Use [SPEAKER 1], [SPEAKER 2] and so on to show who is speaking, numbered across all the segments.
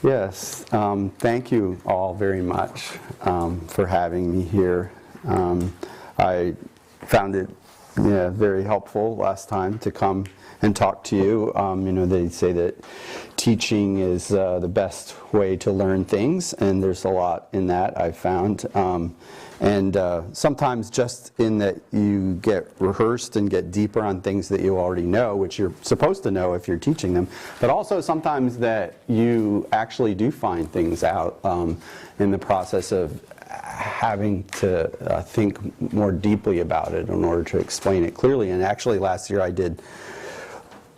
[SPEAKER 1] Yes, thank you all very much for having me here. I found it very helpful last time to come and talk to you. They say that teaching is the best way to learn things, and there's a lot in that I've found. And sometimes just in that you get rehearsed and get deeper on things that you already know, which you're supposed to know if you're teaching them, but also sometimes that you actually do find things out in the process of having to think more deeply about it in order to explain it clearly. And actually last year I did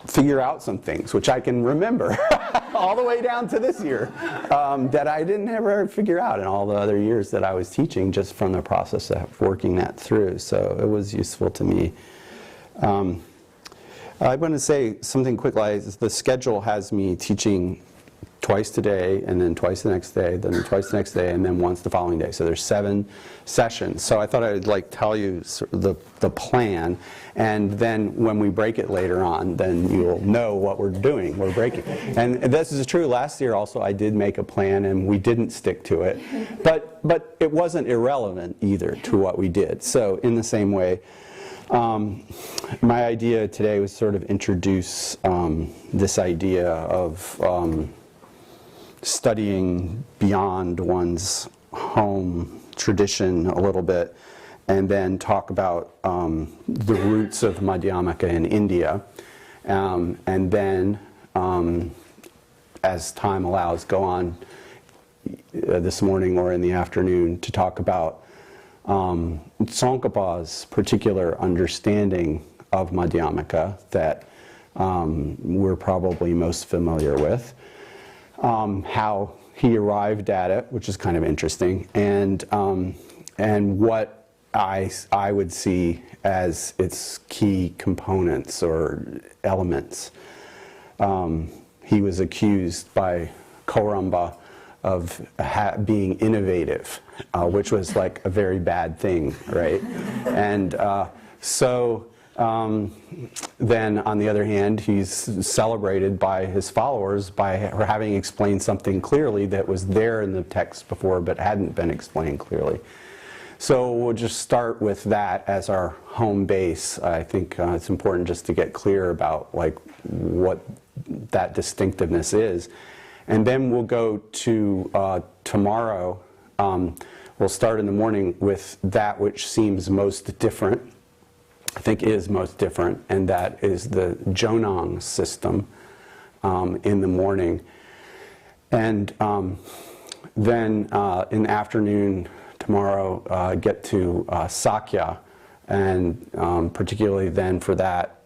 [SPEAKER 1] figure out some things, which I can remember all the way down to this year, that I didn't ever figure out in all the other years that I was teaching, just from the process of working that through. So it was useful to me. I want to say something quick. Like, the schedule has me teaching twice today, and then twice the next day, then twice the next day, and then once the following day. So there's 7 sessions. So I thought I'd tell you the plan, and then when we break it later on, then you'll know what we're doing. We're breaking. And this is true. Last year also I did make a plan, and we didn't stick to it. But it wasn't irrelevant either to what we did. So in the same way, my idea today was sort of introduce this idea of studying beyond one's home tradition a little bit, and then talk about the roots of Madhyamaka in India, and then, as time allows, go on this morning or in the afternoon to talk about Tsongkhapa's particular understanding of Madhyamaka that we're probably most familiar with. How he arrived at it, which is kind of interesting, and what I would see as its key components or elements. He was accused by Kauramba of being innovative, which was like a very bad thing, right? And then, on the other hand, he's celebrated by his followers by having explained something clearly that was there in the text before but hadn't been explained clearly. So we'll just start with that as our home base. I think it's important just to get clear about what that distinctiveness is. And then we'll go to tomorrow. We'll start in the morning with that which seems most different. I think is most different, and that is the Jonang system in the morning. And then in the afternoon tomorrow, get to Sakya, and particularly then for that,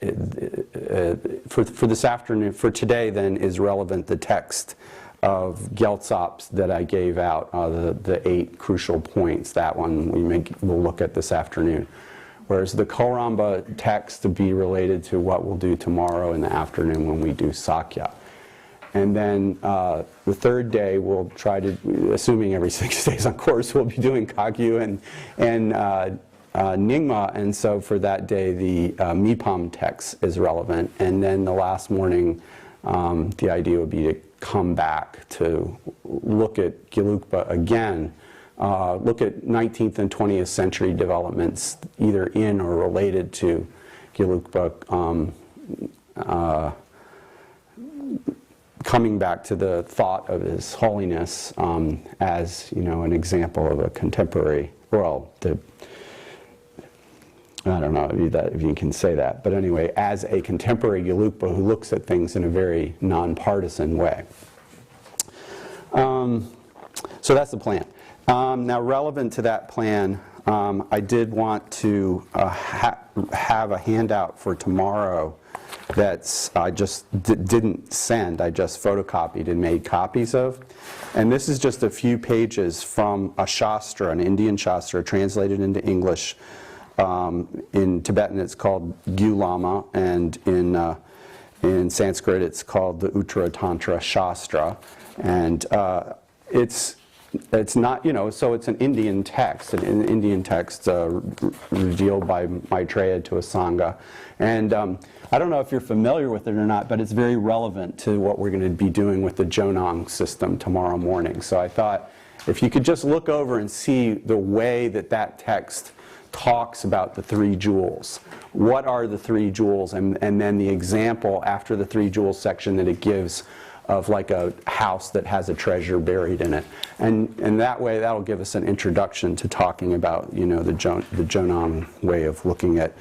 [SPEAKER 1] for this afternoon, for today then is relevant the text of Gyaltsap's that I gave out, the 8 crucial points. That one we'll look at this afternoon. Whereas the Kauramba text to be related to what we'll do tomorrow in the afternoon when we do Sakya. And then the third day we'll try to, assuming every 6 days on course, we'll be doing Kagyu and Nyingma. And so for that day the Mipam text is relevant. And then the last morning the idea would be to come back to look at Gelugpa again. Look at 19th and 20th century developments either in or related to Gelugpa, coming back to the thought of His Holiness as an example of a contemporary, I don't know if you can say that, but anyway, as a contemporary Gelugpa who looks at things in a very non-partisan way. So that's the plan. Now, relevant to that plan, I did want to have a handout for tomorrow that's I just didn't send. I just photocopied and made copies of. And this is just a few pages from a Shastra, an Indian Shastra, translated into English. In Tibetan it's called Gyulama, and in Sanskrit it's called the Uttara Tantra Shastra. And it's not, so it's an Indian text, an Indian text revealed by Maitreya to a Sangha. And I don't know if you're familiar with it or not, but it's very relevant to what we're going to be doing with the Jonang system tomorrow morning. So I thought if you could just look over and see the way that that text talks about the 3 jewels. What are the 3 jewels? And then the example after the 3 jewels section that it gives of like a house that has a treasure buried in it. And that way, that'll give us an introduction to talking about, you know, the Jonang way of looking at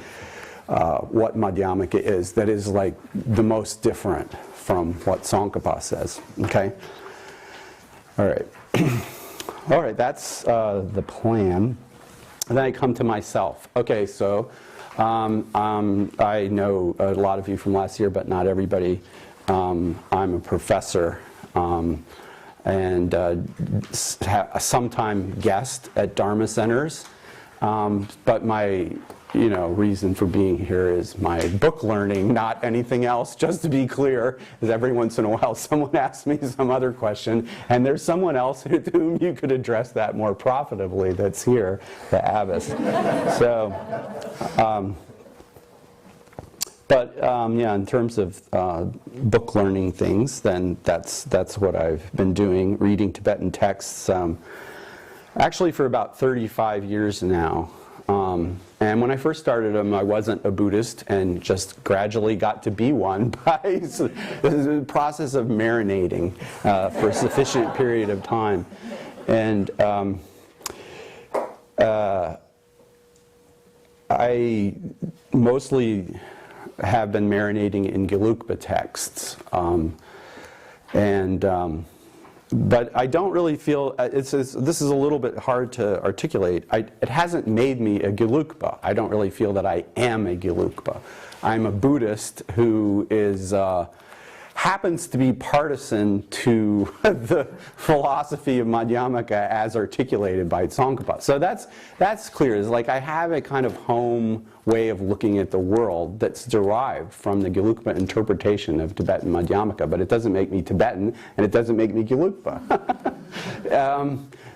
[SPEAKER 1] what Madhyamaka is, that is like the most different from what Tsongkhapa says. Okay? All right. All right, that's the plan. And then I come to myself. Okay, so I know a lot of you from last year, but not everybody. I'm a professor and a sometime guest at Dharma centers. But my reason for being here is my book learning, not anything else, just to be clear, is every once in a while someone asks me some other question, and there's someone else with whom you could address that more profitably that's here, the abbess. So, yeah, in terms of book learning things, then that's what I've been doing, reading Tibetan texts, actually for about 35 years now. And when I first started them, I wasn't a Buddhist and just gradually got to be one by the process of marinating for a sufficient period of time. And I mostly have been marinating in Gelugpa texts. But I don't really feel, this is a little bit hard to articulate. It hasn't made me a Gelugpa. I don't really feel that I am a Gelugpa. I'm a Buddhist who is, happens to be partisan to the philosophy of Madhyamaka as articulated by Tsongkhapa. So that's clear. It's like I have a kind of home way of looking at the world that's derived from the Gelugpa interpretation of Tibetan Madhyamaka, but it doesn't make me Tibetan, and it doesn't make me Gelugpa.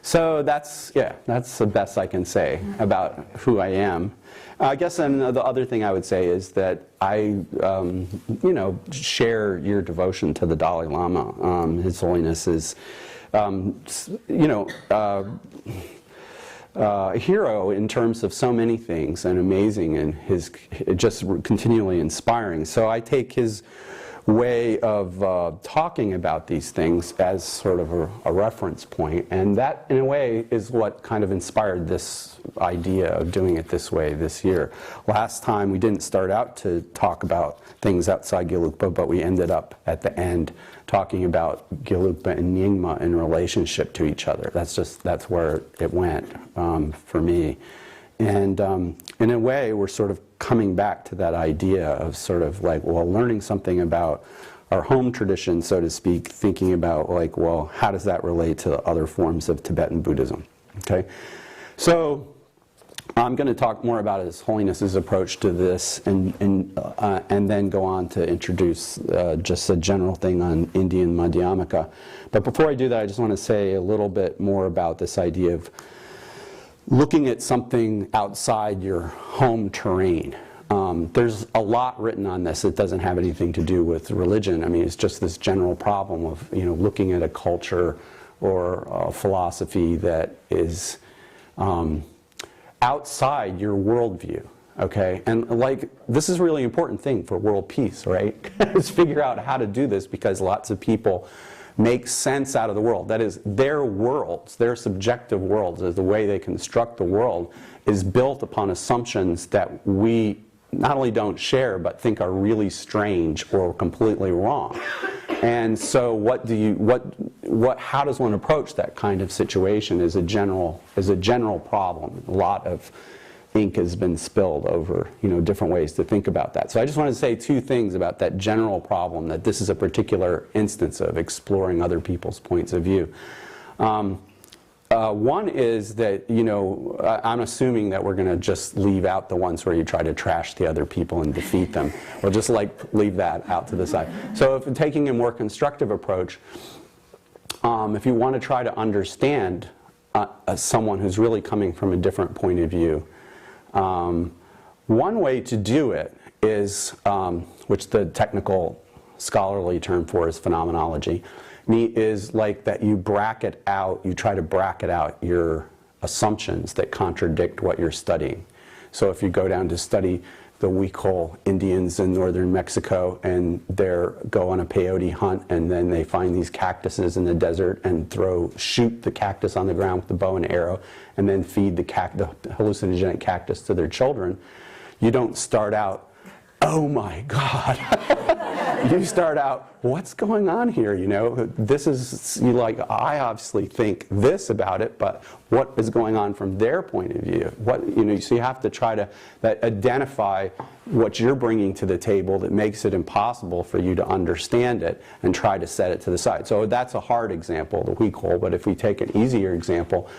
[SPEAKER 1] So that's the best I can say about who I am. I guess the other thing I would say is that I, share your devotion to the Dalai Lama. His Holiness is, a hero in terms of so many things, and amazing, and his just continually inspiring. So I take his way of talking about these things as sort of a reference point, and that in a way is what kind of inspired this idea of doing it this way this year. Last time we didn't start out to talk about things outside Gelugpa, but we ended up at the end talking about Gelugpa and Nyingma in relationship to each other. That's where it went for me. And in a way, we're sort of coming back to that idea of sort of like, well, learning something about our home tradition, so to speak, thinking about like, well, how does that relate to other forms of Tibetan Buddhism? Okay, so I'm going to talk more about His Holiness's approach to this, and then go on to introduce just a general thing on Indian Madhyamaka. But before I do that, I just want to say a little bit more about this idea of looking at something outside your home terrain. There's a lot written on this that doesn't have anything to do with religion. I mean, it's just this general problem of looking at a culture or a philosophy that is outside your worldview. Okay, and like this is a really important thing for world peace, right? Is figure out how to do this, because lots of people make sense out of the world. That is, their worlds, their subjective worlds, as the way they construct the world, is built upon assumptions that we not only don't share, but think are really strange or completely wrong. And so how does one approach that kind of situation is a general problem. A lot of ink has been spilled over different ways to think about that. So I just wanted to say two things about that general problem, that this is a particular instance of exploring other people's points of view. One is that I'm assuming that we're going to just leave out the ones where you try to trash the other people and defeat them. We'll just leave that out to the side. So if taking a more constructive approach, if you want to try to understand someone who's really coming from a different point of view, one way to do it is, which the technical scholarly term for is phenomenology. Neat is like that you bracket out, you try to bracket out your assumptions that contradict what you're studying. So if you go down to study the Huichol Indians in northern Mexico and they go on a peyote hunt and then they find these cactuses in the desert and shoot the cactus on the ground with the bow and arrow and then feed the hallucinogenic cactus to their children, you don't start out, oh my God. You start out, what's going on here? You know, this is, I obviously think this about it, but what is going on from their point of view? So you have to try to identify what you're bringing to the table that makes it impossible for you to understand it and try to set it to the side. So that's a hard example, the Huichol, but if we take an easier example,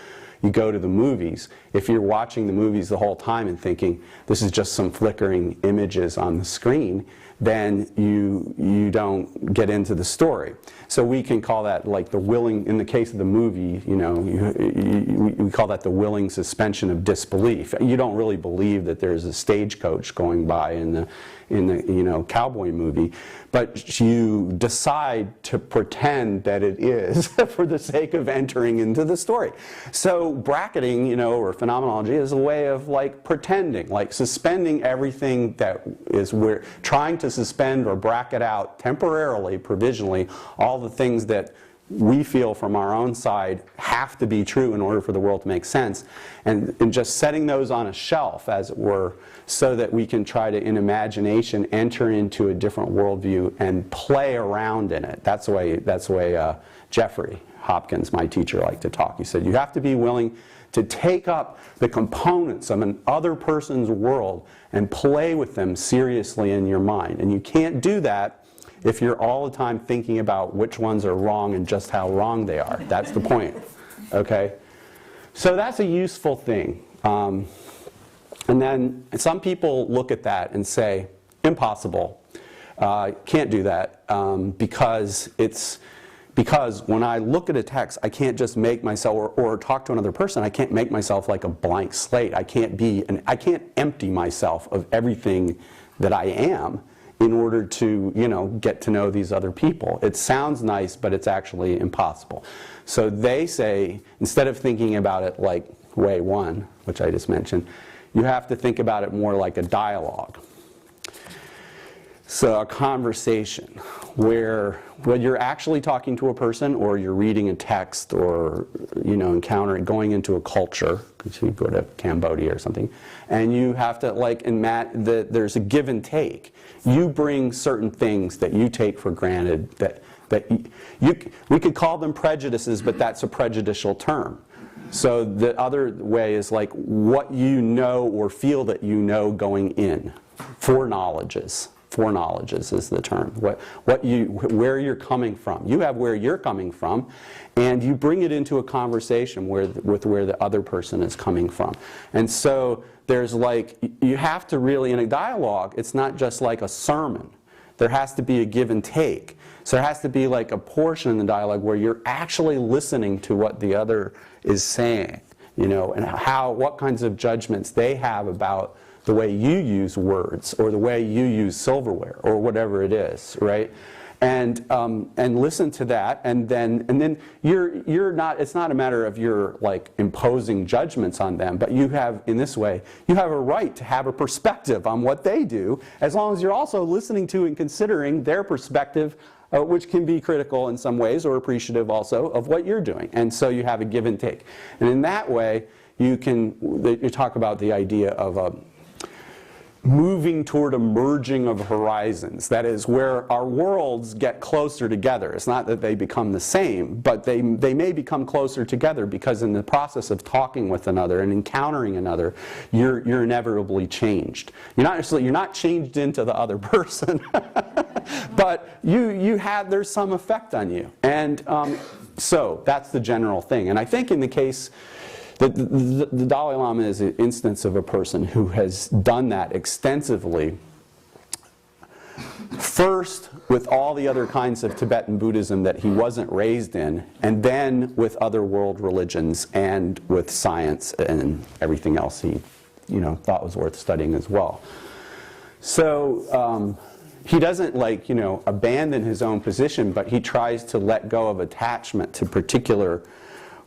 [SPEAKER 1] you go to the movies. If you're watching the movies the whole time and thinking, this is just some flickering images on the screen, then you don't get into the story. So we can call that like the willing, in the case of the movie, we call that the willing suspension of disbelief. You don't really believe that there's a stagecoach going by in the cowboy movie, but you decide to pretend that it is for the sake of entering into the story. So bracketing, or phenomenology is a way of like pretending, like suspending everything that is we're trying to suspend or bracket out temporarily, provisionally, all the things that we feel from our own side have to be true in order for the world to make sense, and just setting those on a shelf, as it were, so that we can try to, in imagination, enter into a different worldview and play around in it. That's the way Jeffrey Hopkins, my teacher, liked to talk. He said, you have to be willing to take up the components of an other person's world and play with them seriously in your mind. And you can't do that if you're all the time thinking about which ones are wrong and just how wrong they are. That's the point. Okay? So that's a useful thing. And then some people look at that and say, impossible. Can't do that because when I look at a text, I can't just make myself, or talk to another person, I can't make myself like a blank slate. I can't empty myself of everything that I am in order to, get to know these other people. It sounds nice, but it's actually impossible. So they say, instead of thinking about it like way one, which I just mentioned, you have to think about it more like a dialogue. So a conversation where you're actually talking to a person, or you're reading a text, or going into a culture, because you go to Cambodia or something, and you have to, like in Matt, there's a give and take. You bring certain things that you take for granted we could call them prejudices, but that's a prejudicial term. So the other way is like what you know or feel that you know going in. Foreknowledges. Foreknowledges is the term. Where you're coming from. You have where you're coming from, and you bring it into a conversation with where the other person is coming from. And so there's you have to really, in a dialogue, it's not just like a sermon. There has to be a give and take. So there has to be like a portion in the dialogue where you're actually listening to what the other is saying, and what kinds of judgments they have about the way you use words, or the way you use silverware, or whatever it is, right? And listen to that, and then you're not. It's not a matter of you're like imposing judgments on them, but you have, in this way, you have a right to have a perspective on what they do, as long as you're also listening to and considering their perspective, which can be critical in some ways, or appreciative also of what you're doing. And so you have a give and take, and in that way, you talk about the idea of moving toward a merging of horizons. That is, where our worlds get closer together. It's not that they become the same, but they may become closer together, because in the process of talking with another and encountering another, you're inevitably changed. You're not changed into the other person, but there's some effect on you. And so that's the general thing. And I think in the case, the Dalai Lama is an instance of a person who has done that extensively. First, with all the other kinds of Tibetan Buddhism that he wasn't raised in, and then with other world religions, and with science and everything else he thought was worth studying as well. So he doesn't abandon his own position, but he tries to let go of attachment to particular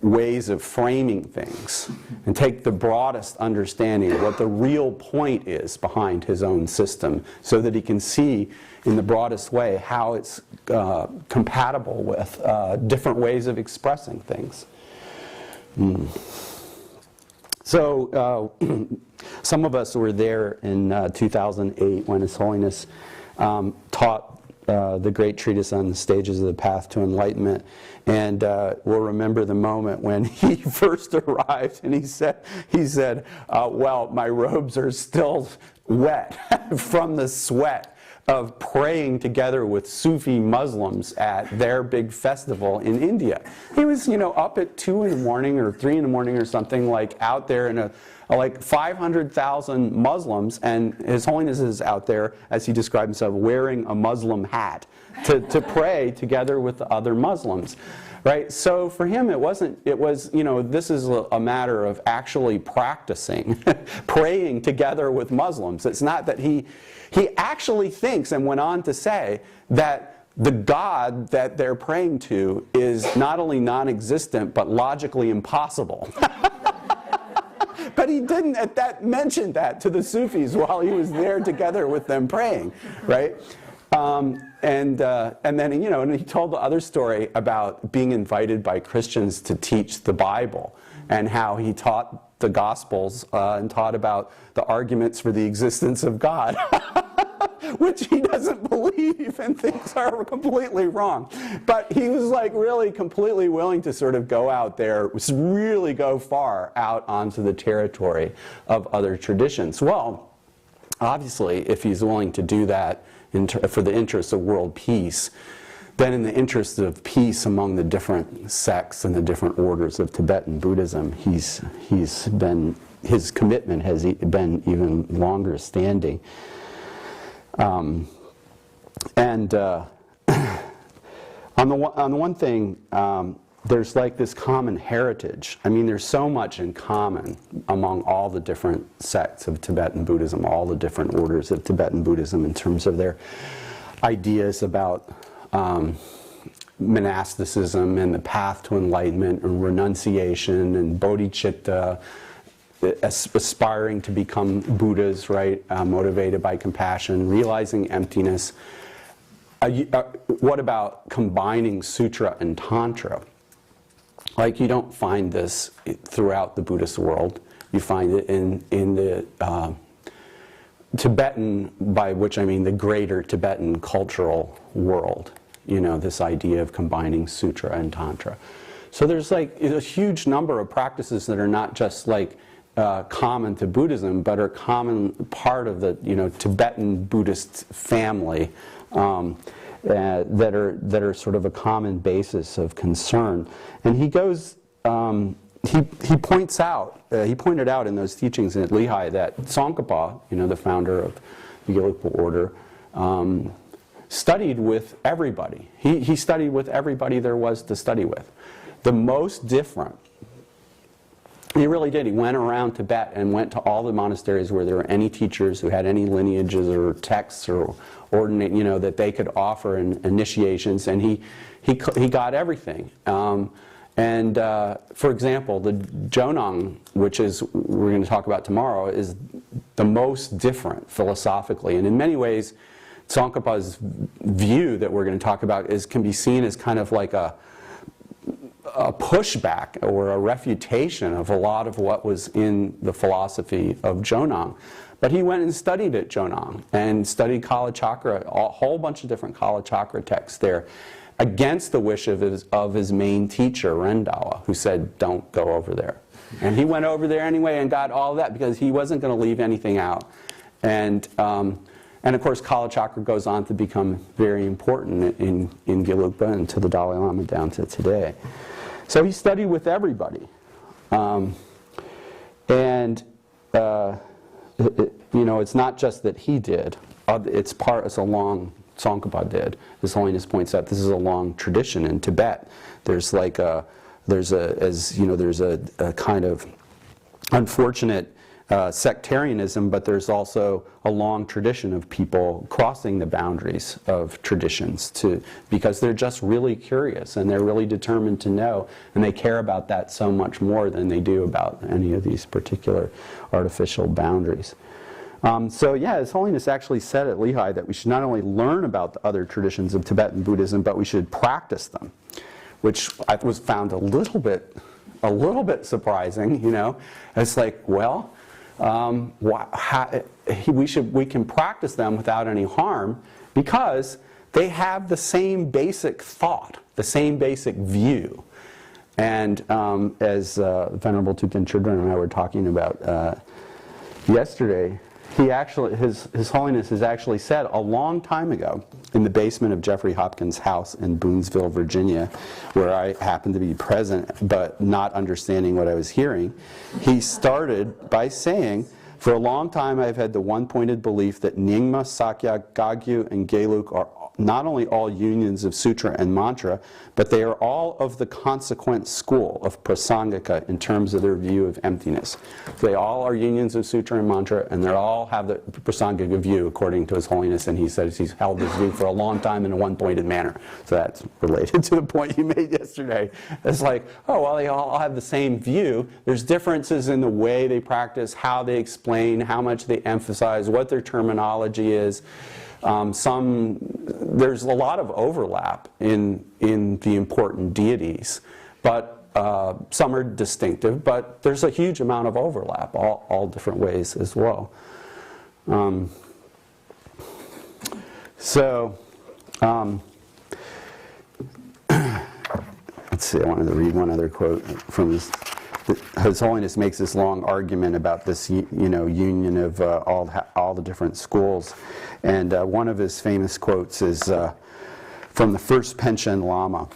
[SPEAKER 1] ways of framing things and take the broadest understanding of what the real point is behind his own system, so that he can see in the broadest way how it's compatible with different ways of expressing things. So some of us were there in 2008 when His Holiness taught the great treatise on the stages of the path to enlightenment, and we'll remember the moment when he first arrived and he said, well, my robes are still wet from the sweat of praying together with Sufi Muslims at their big festival in India. He was, up at 2 in the morning or 3 in the morning or something, out there in like 500,000 Muslims, and His Holiness is out there, as he described himself, wearing a Muslim hat to pray together with the other Muslims. Right? So for him it was, this is a matter of actually practicing, praying together with Muslims. It's not that he actually thinks, and went on to say, that the God that they're praying to is not only non-existent, but logically impossible. But he didn't mention that to the Sufis while he was there together with them praying, right? And then, and he told the other story about being invited by Christians to teach the Bible, and how he taught the Gospels and taught about the arguments for the existence of God, which he doesn't believe and thinks are completely wrong. But he was really completely willing to sort of go out there, really go far out onto the territory of other traditions. Well, obviously, if he's willing to do that for the interests of world peace, then in the interest of peace among the different sects and the different orders of Tibetan Buddhism, his commitment has been even longer standing. On the one thing, there's this common heritage. I mean, there's so much in common among all the different sects of Tibetan Buddhism, all the different orders of Tibetan Buddhism, in terms of their ideas about monasticism and the path to enlightenment and renunciation and bodhicitta, aspiring to become Buddhas, right? Motivated by compassion, realizing emptiness. What about combining sutra and tantra? You don't find this throughout the Buddhist world. You find it in the Tibetan, by which I mean the greater Tibetan cultural world. This idea of combining sutra and tantra. So there's a huge number of practices that are not just common to Buddhism, but are common part of the Tibetan Buddhist family, that are sort of a common basis of concern. And he goes, he pointed out in those teachings at Lehigh that Tsongkhapa, the founder of the Gelugpa order, studied with everybody. He studied with everybody there was to study with. The most different. He really did. He went around Tibet and went to all the monasteries where there were any teachers who had any lineages or texts or ordinate, that they could offer in initiations, and he got everything. For example, the Jonang, which is we're going to talk about tomorrow, is the most different philosophically, and in many ways, Tsongkhapa's view that we're going to talk about can be seen as kind of like a pushback or a refutation of a lot of what was in the philosophy of Jonang. But he went and studied at Jonang and studied Kalachakra, a whole bunch of different Kalachakra texts there, against the wish of his main teacher, Rendawa, who said, don't go over there. And he went over there anyway and got all of that because he wasn't going to leave anything out. And of course, Kalachakra goes on to become very important in Gelugpa and to the Dalai Lama down to today. So he studied with everybody. It's not just that he did. It's a long, Tsongkhapa did. His Holiness points out this is a long tradition in Tibet. There's a kind of unfortunate sectarianism, but there's also a long tradition of people crossing the boundaries of traditions because they're just really curious and they're really determined to know, and they care about that so much more than they do about any of these particular artificial boundaries. So yeah, His Holiness actually said at Lehigh that we should not only learn about the other traditions of Tibetan Buddhism, but we should practice them, which I was found a little bit surprising. You know, it's like, well, we can practice them without any harm because they have the same basic thought, the same basic view. And as Venerable Thupten Chodron and I were talking about yesterday, His Holiness has actually said a long time ago in the basement of Jeffrey Hopkins' house in Boonsville, Virginia, where I happened to be present but not understanding what I was hearing, he started by saying, "For a long time I've had the one-pointed belief that Nyingma, Sakya, Gagyu, and Geluk are not only all unions of sutra and mantra, but they are all of the consequent school of prasangika in terms of their view of emptiness." They all are unions of sutra and mantra, and they all have the prasangika view according to His Holiness, and he says he's held this view for a long time in a one-pointed manner. So that's related to the point you made yesterday. It's like, oh, well, they all have the same view. There's differences in the way they practice, how they explain, how much they emphasize, what their terminology is. There's a lot of overlap in the important deities, but some are distinctive, but there's a huge amount of overlap, all different ways as well. Let's see, I wanted to read one other quote from this. His Holiness makes this long argument about this, union of all the different schools, and one of his famous quotes is from the first Panchen Lama,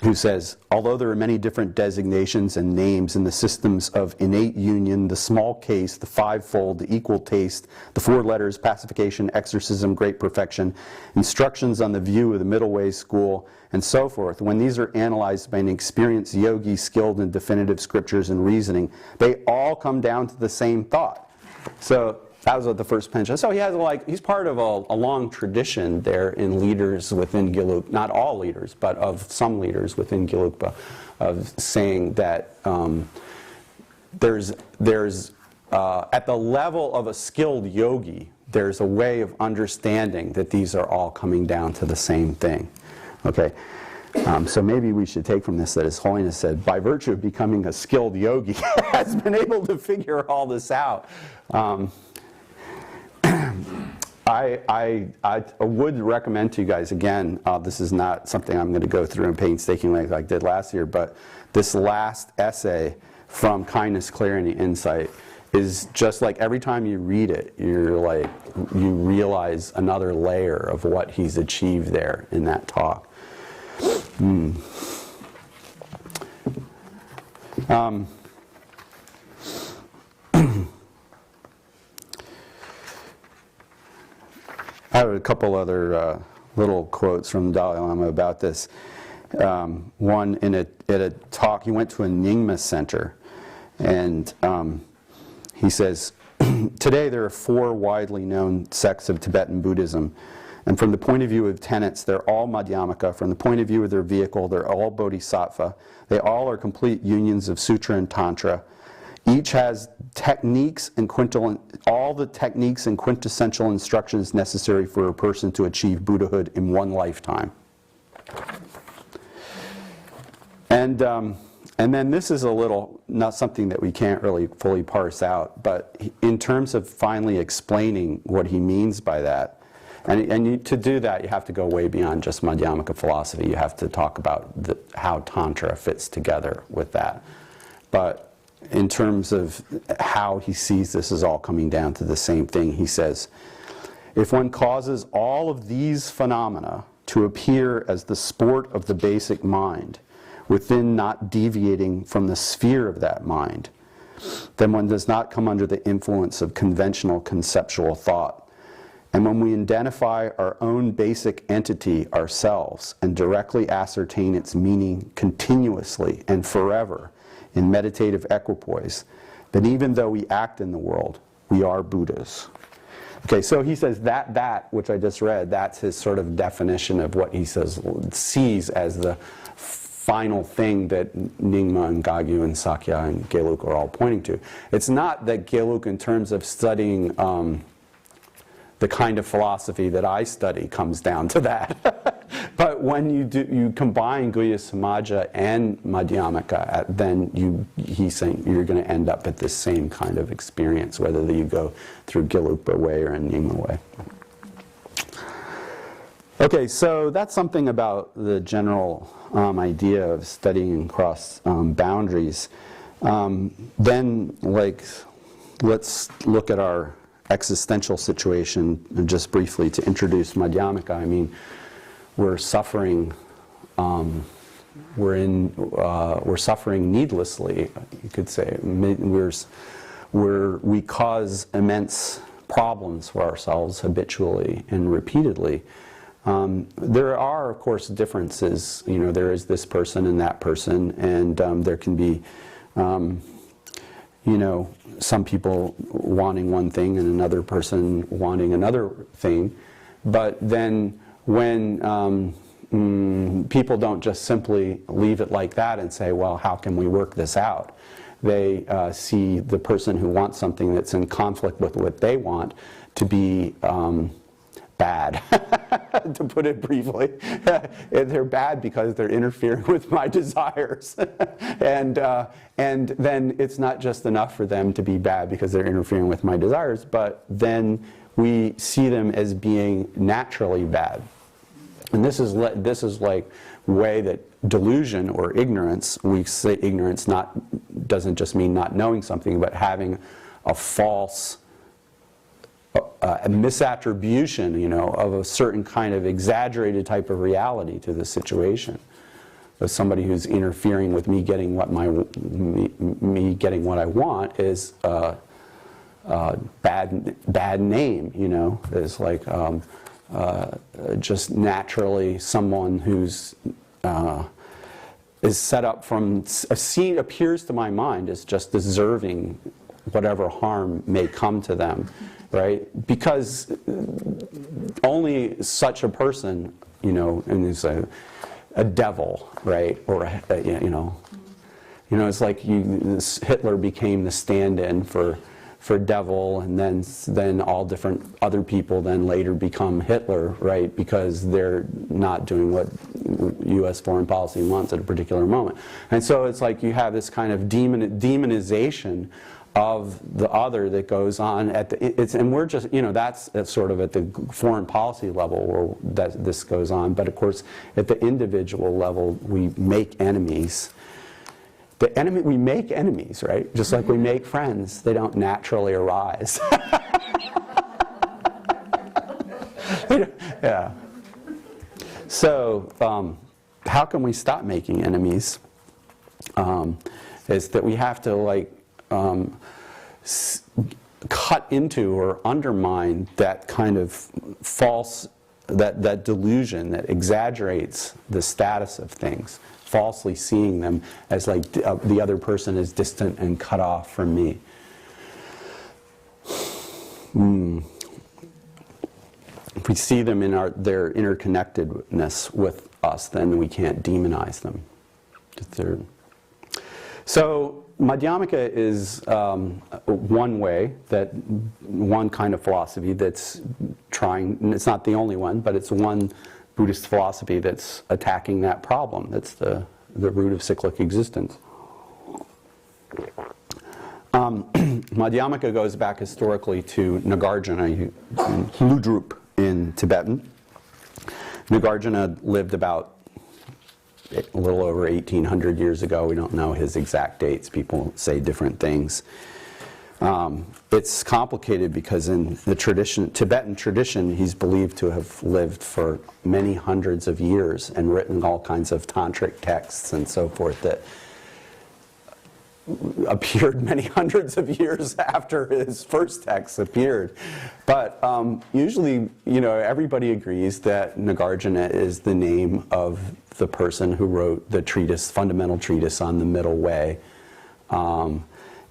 [SPEAKER 1] who says, "Although there are many different designations and names in the systems of innate union, the small case, the fivefold, the equal taste, the four letters, pacification, exorcism, great perfection, instructions on the view of the middle way school, and so forth, when these are analyzed by an experienced yogi skilled in definitive scriptures and reasoning, they all come down to the same thought." So that was the first Panchen. So he's part of a long tradition there in leaders within Gelugpa, not all leaders, but of some leaders within Gelugpa, of saying that there's at the level of a skilled yogi, there's a way of understanding that these are all coming down to the same thing. Okay, so maybe we should take from this that His Holiness said, by virtue of becoming a skilled yogi, has been able to figure all this out. I would recommend to you guys, again, this is not something I'm going to go through in painstaking like I did last year, but this last essay from Kindness, Clarity, and Insight is just like every time you read it, you realize another layer of what he's achieved there in that talk. I have a couple other little quotes from the Dalai Lama about this. One at a talk, he went to a Nyingma center, and he says, "Today there are four widely known sects of Tibetan Buddhism, and from the point of view of tenets, they're all Madhyamaka. From the point of view of their vehicle, they're all Bodhisattva. They all are complete unions of Sutra and Tantra. Each has techniques and all the techniques and quintessential instructions necessary for a person to achieve Buddhahood in one lifetime." And then this is not something that we can't really fully parse out, but in terms of finally explaining what he means by that, to do that, you have to go way beyond just Madhyamaka philosophy. You have to talk about how Tantra fits together with that. But in terms of how he sees this as all coming down to the same thing, he says, "If one causes all of these phenomena to appear as the sport of the basic mind, within not deviating from the sphere of that mind, then one does not come under the influence of conventional conceptual thought. And when we identify our own basic entity ourselves and directly ascertain its meaning continuously and forever in meditative equipoise, that even though we act in the world, we are Buddhas. Okay, so he says that which I just read, that's his sort of definition of what he sees as the final thing that Nyingma and Gagyu and Sakya and Gelug are all pointing to. It's not that Gelug, in terms of studying the kind of philosophy that I study, comes down to that. But when you combine Guhya Samaja and Madhyamaka, then he's saying you're going to end up at the same kind of experience, whether you go through Gelugpa way or a Nyingma way. Okay, so that's something about the general idea of studying across boundaries. Then, let's look at our existential situation just briefly to introduce Madhyamaka. I mean, we're suffering. We're suffering needlessly, you could say. We cause immense problems for ourselves habitually and repeatedly. There are, of course, differences. You know, there is this person and that person, and there can be, you know, some people wanting one thing and another person wanting another thing. But then when people don't just simply leave it like that and say, well, how can we work this out? They see the person who wants something that's in conflict with what they want to be bad, to put it briefly. They're bad because they're interfering with my desires. And then it's not just enough for them to be bad because they're interfering with my desires, but then we see them as being naturally bad. And this is like way that delusion or ignorance, we say ignorance doesn't just mean not knowing something, but having a false a misattribution, you know, of a certain kind of exaggerated type of reality to the situation. Of somebody who's interfering with me getting what me getting what I want is a bad name, you know. It's like just naturally someone who's is set up from appears to my mind as just deserving whatever harm may come to them, right? Because only such a person, you know, and is a devil, right? Or you know, it's like Hitler became the stand-in for devil, and then all different other people then later become Hitler, right? Because they're not doing what U.S. foreign policy wants at a particular moment. And so it's like you have this kind of demonization of the other that goes on and we're just, you know, that's sort of at the foreign policy level where this goes on. But of course, at the individual level, we make enemies. We make enemies, right? Just like we make friends. They don't naturally arise. Yeah. So, how can we stop making enemies? Is that we have to cut into or undermine that kind of false, that delusion that exaggerates the status of things, falsely seeing them as like the other person is distant and cut off from me. If we see them in their interconnectedness with us, then we can't demonize them. So Madhyamaka is one way, one kind of philosophy that's trying, and it's not the only one, but it's one Buddhist philosophy that's attacking that problem. That's the root of cyclic existence. Madhyamaka goes back historically to Nagarjuna, Ludrup in Tibetan. Nagarjuna lived about a little over 1,800 years ago. We don't know his exact dates. People say different things. It's complicated because in the Tibetan tradition, he's believed to have lived for many hundreds of years and written all kinds of tantric texts and so forth that appeared many hundreds of years after his first texts appeared. But usually, you know, everybody agrees that Nagarjuna is the name of the person who wrote the fundamental treatise on the middle way.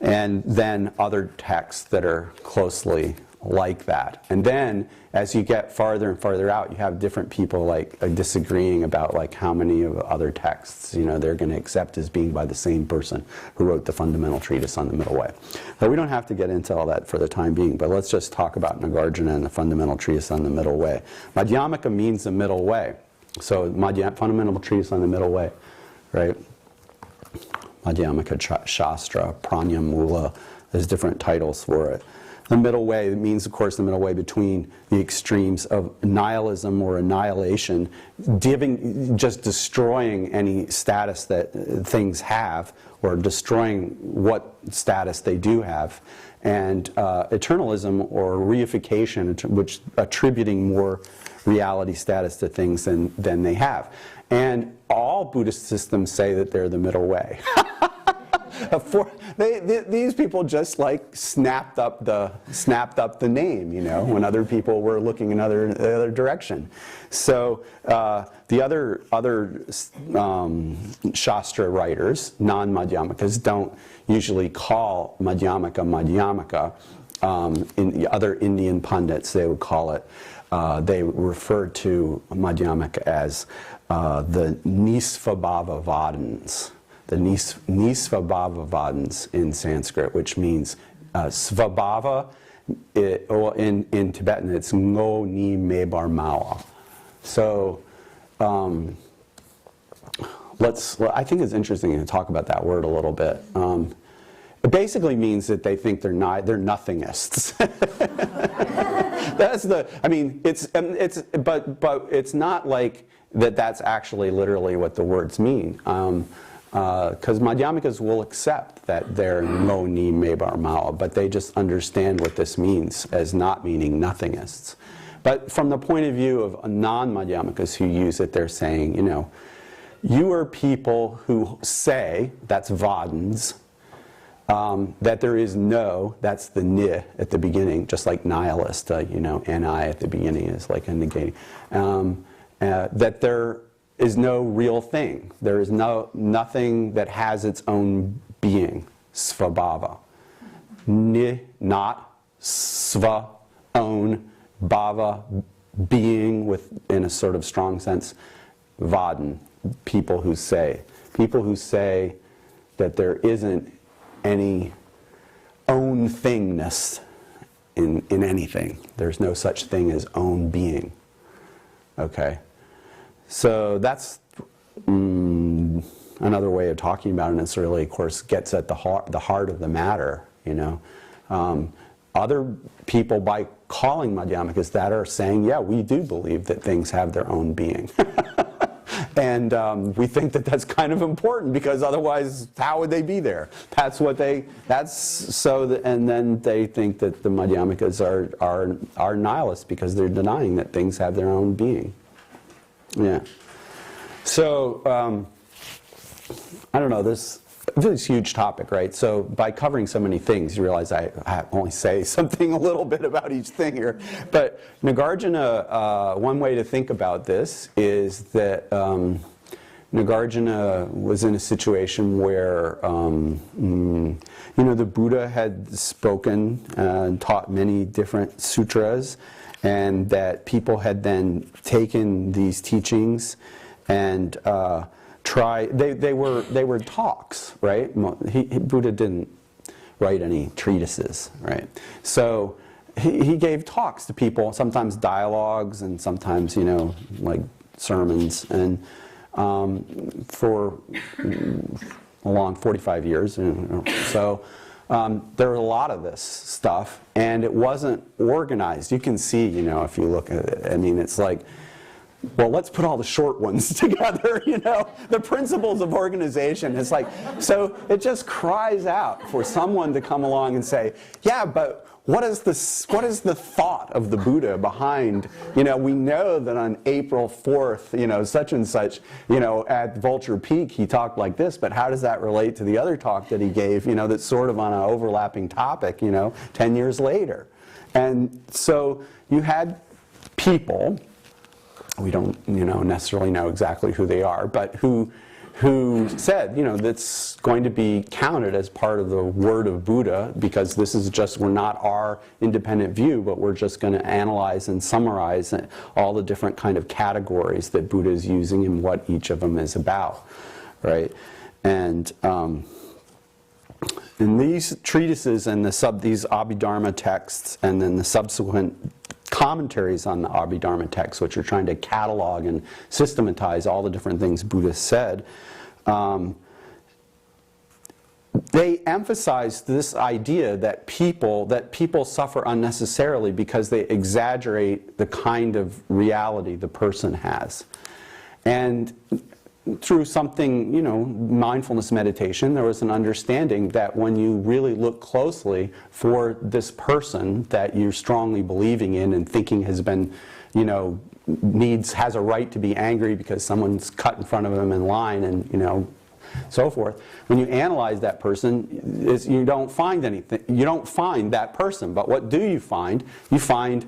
[SPEAKER 1] and then other texts that are closely like that. And then as you get farther and farther out, you have different people like disagreeing about like how many of other texts, you know, they're going to accept as being by the same person who wrote the fundamental treatise on the middle way. So we don't have to get into all that for the time being, but let's just talk about Nagarjuna and the fundamental treatise on the middle way. Madhyamaka means the middle way. So fundamental treatise on the middle way, right? Madhyamaka Shastra, Pranya Mula, there's different titles for it. The middle way, it means, of course, the middle way between the extremes of nihilism or annihilation, just destroying any status that things have, or destroying what status they do have, and eternalism or reification, which attributing more reality status to things than they have. And all Buddhist systems say that they're the middle way. These people just like snapped up the name, you know, when other people were looking in the other direction. So the other Shastra writers, non-Madhyamakas, don't usually call Madhyamaka. In the other Indian pundits, they would call it. They refer to Madhyamaka as the Nisvabhava Vadans. The Nisvabhava Vadans in Sanskrit, which means Svabhava, in Tibetan it's Ngo Ni Me Bar Mawa. So I think it's interesting to talk about that word a little bit. It basically means that they think they're nothingists. But it's not like that's actually literally what the words mean. Because Madhyamikas will accept that they're no ni me bar mao, but they just understand what this means as not meaning nothingists. But from the point of view of non-Madhyamikas who use it, they're saying, you know, you are people who say, that's Vadans, that there is no, that's the ni at the beginning, just like nihilist, you know, ni at the beginning is like a negating. That there is no real thing. There is nothing that has its own being, svabhava. Ni, not, sva, own, bhava, being in a sort of strong sense, vadan, people who say that there isn't any own thingness in anything. There's no such thing as own being. Okay? So that's another way of talking about it, and it's really, of course, gets at the heart of the matter, you know. Other people, by calling Madhyamikas that, are saying, yeah, we do believe that things have their own being. And we think that that's kind of important, because otherwise, how would they be there? And then they think that the Madhyamikas are nihilists because they're denying that things have their own being. Yeah. So, I don't know, this huge topic, right? So by covering so many things, you realize I only say something a little bit about each thing here. But Nagarjuna, one way to think about this is that Nagarjuna was in a situation where, you know, the Buddha had spoken and taught many different sutras, and that people had then taken these teachings and they were talks, right? Buddha didn't write any treatises, right? So he gave talks to people, sometimes dialogues and sometimes, you know, like sermons, and for a long 45 years. So there was a lot of this stuff, and it wasn't organized. You can see, you know, if you look at it, I mean, it's like, well, let's put all the short ones together, you know, the principles of organization. It's like, so it just cries out for someone to come along and say, yeah, but what is the thought of the Buddha behind, you know, we know that on April 4th, you know, such and such, you know, at Vulture Peak, he talked like this, but how does that relate to the other talk that he gave, you know, that's sort of on an overlapping topic, you know, 10 years later? And so you had people, we don't, you know, necessarily know exactly who they are, but who who said, that's going to be counted as part of the word of Buddha, because this is just, we're not our independent view, but we're just going to analyze and summarize all the different kind of categories that Buddha is using and what each of them is about, right? And in these treatises and these Abhidharma texts, and then the subsequent commentaries on the Abhidharma texts, which are trying to catalog and systematize all the different things Buddha said, they emphasize this idea that people suffer unnecessarily because they exaggerate the kind of reality the person has. And through something, mindfulness meditation, there was an understanding that when you really look closely for this person that you're strongly believing in and thinking has been, has a right to be angry because someone's cut in front of them in line and, so forth. When you analyze that person, you don't find anything. You don't find that person. But what do you find? You find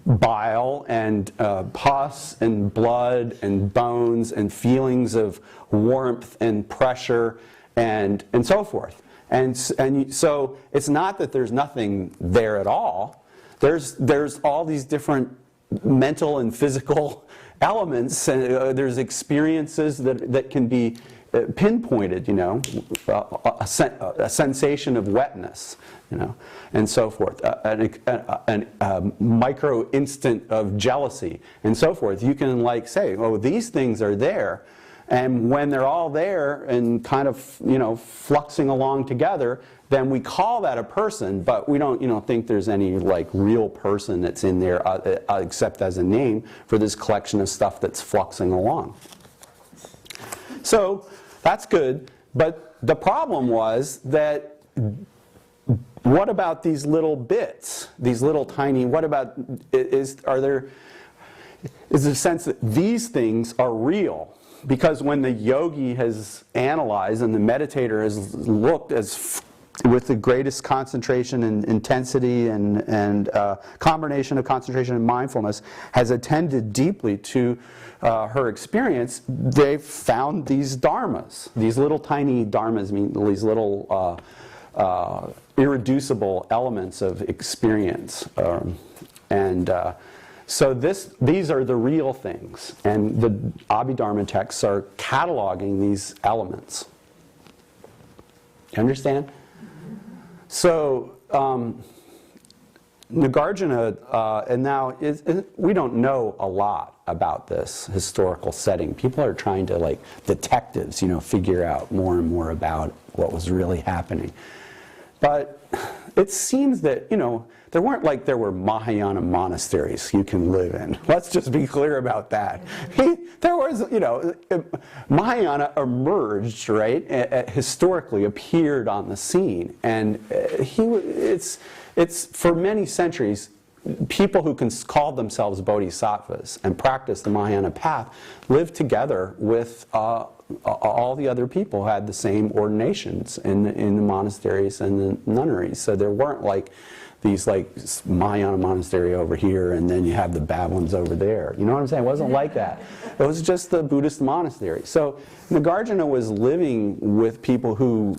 [SPEAKER 1] bile and pus and blood and bones and feelings of warmth and pressure and so forth. And so it's not that there's nothing there at all. There's all these different mental and physical elements, and there's experiences that can be pinpointed, a sensation of wetness, and so forth, a micro instant of jealousy, and so forth. You can say, oh, these things are there, and when they're all there and kind of, fluxing along together, then we call that a person, but we don't, think there's any real person that's in there except as a name for this collection of stuff that's fluxing along. So that's good, but the problem was that what about these little bits, these little tiny, what about, is the sense that these things are real? Because when the yogi has analyzed and the meditator has looked with the greatest concentration and intensity and combination of concentration and mindfulness, has attended deeply to her experience, they've found these dharmas. These little tiny dharmas mean these little irreducible elements of experience. So these are the real things. And the Abhidharma texts are cataloging these elements. You understand? So Nagarjuna, and now we don't know a lot about this historical setting. People are trying to, detectives, figure out more and more about what was really happening. But it seems that, there weren't there were Mahayana monasteries you can live in. Let's just be clear about that. There was, Mahayana emerged, right, historically appeared on the scene. And it's for many centuries, people who can call themselves bodhisattvas and practice the Mahayana path lived together with all the other people who had the same ordinations in the monasteries and the nunneries. So there weren't these Mahayana monastery over here and then you have the bad ones over there. You know what I'm saying? It wasn't like that. It was just the Buddhist monastery. So Nagarjuna was living with people who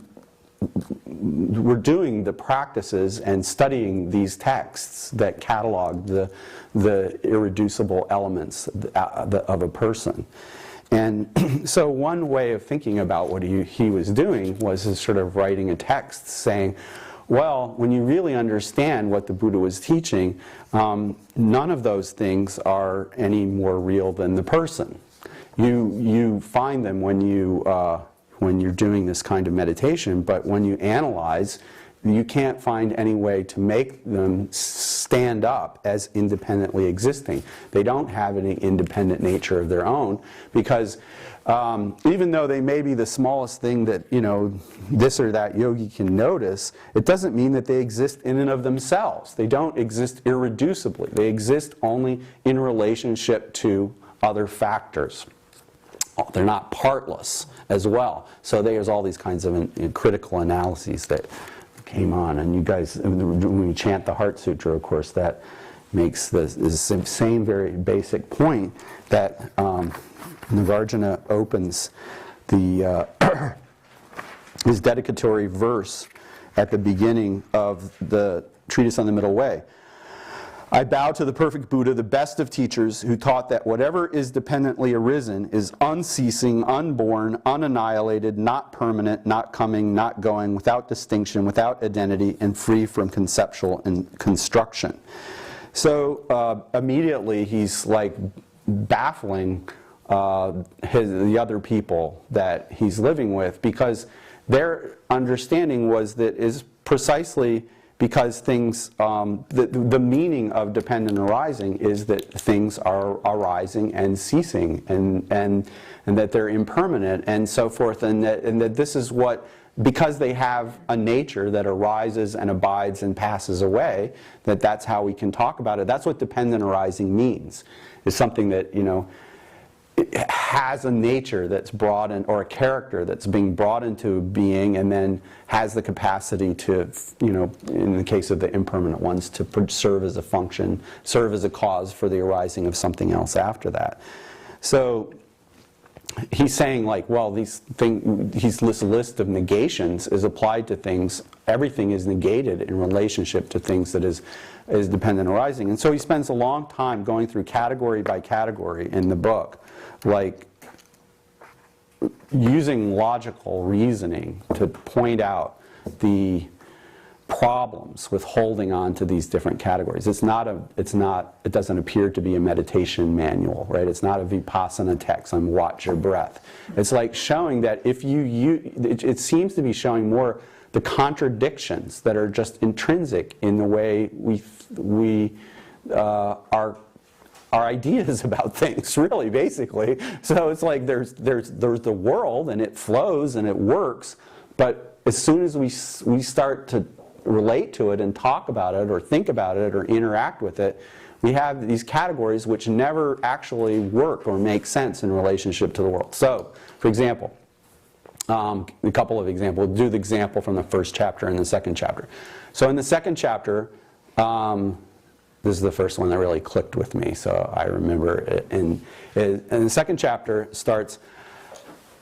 [SPEAKER 1] were doing the practices and studying these texts that catalog the irreducible elements of a person. And so one way of thinking about what he was doing was sort of writing a text saying, well, when you really understand what the Buddha was teaching, none of those things are any more real than the person. You find them when you're doing this kind of meditation, but when you analyze, you can't find any way to make them stand up as independently existing. They don't have any independent nature of their own, because even though they may be the smallest thing that this or that yogi can notice, it doesn't mean that they exist in and of themselves. They don't exist irreducibly. They exist only in relationship to other factors. They're not partless as well. So there's all these kinds of critical analyses that came on. And you guys, when we chant the Heart Sutra, of course, that makes the same very basic point that Nagarjuna opens his dedicatory verse at the beginning of the Treatise on the Middle Way. I bow to the perfect Buddha, the best of teachers, who taught that whatever is dependently arisen is unceasing, unborn, unannihilated, not permanent, not coming, not going, without distinction, without identity, and free from conceptual construction. So immediately he's like baffling the other people that he's living with, because their understanding was that is precisely because things, the meaning of dependent arising is that things are arising and ceasing, and that they're impermanent and so forth, and that this is what, because they have a nature that arises and abides and passes away, that's how we can talk about it. That's what dependent arising means, is something that, you know, it has a nature that's brought in, or a character that's being brought into being, and then has the capacity to, you know, in the case of the impermanent ones, to serve as a function, serve as a cause for the arising of something else after that. So he's saying, like, well, this list of negations is applied to things. Everything is negated in relationship to things that is dependent arising. And so he spends a long time going through category by category in the book, like using logical reasoning to point out the problems with holding on to these different categories. It doesn't appear to be a meditation manual, right? It's not a Vipassana text on watch your breath. It's like showing that if it seems to be showing more the contradictions that are just intrinsic in the way our ideas about things, really, basically. So it's like there's the world, and it flows and it works, but as soon as we start to relate to it and talk about it or think about it or interact with it, we have these categories which never actually work or make sense in relationship to the world. So, for example, a couple of examples. We'll do the example from the first chapter and the second chapter. So in the second chapter, this is the first one that really clicked with me, so I remember it. And the second chapter starts,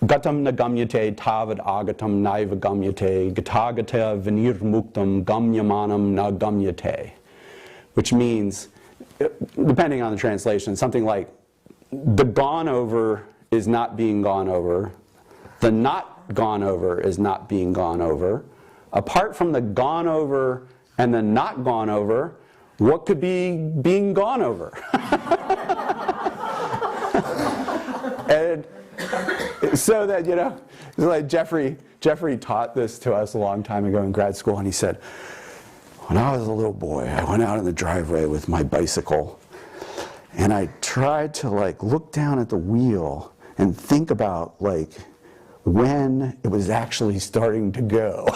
[SPEAKER 1] Gatam nagamyate tavad agatam naiva gamyate gatagata vinirmuktam gamyamanam nagamyate, which means, depending on the translation, something like the gone over is not being gone over, the not gone over is not being gone over. Apart from the gone over and the not gone over, what could be being gone over? And so that, you know, like Jeffrey taught this to us a long time ago in grad school, and he said, when I was a little boy, I went out in the driveway with my bicycle, and I tried to, like, look down at the wheel and think about, like, when it was actually starting to go.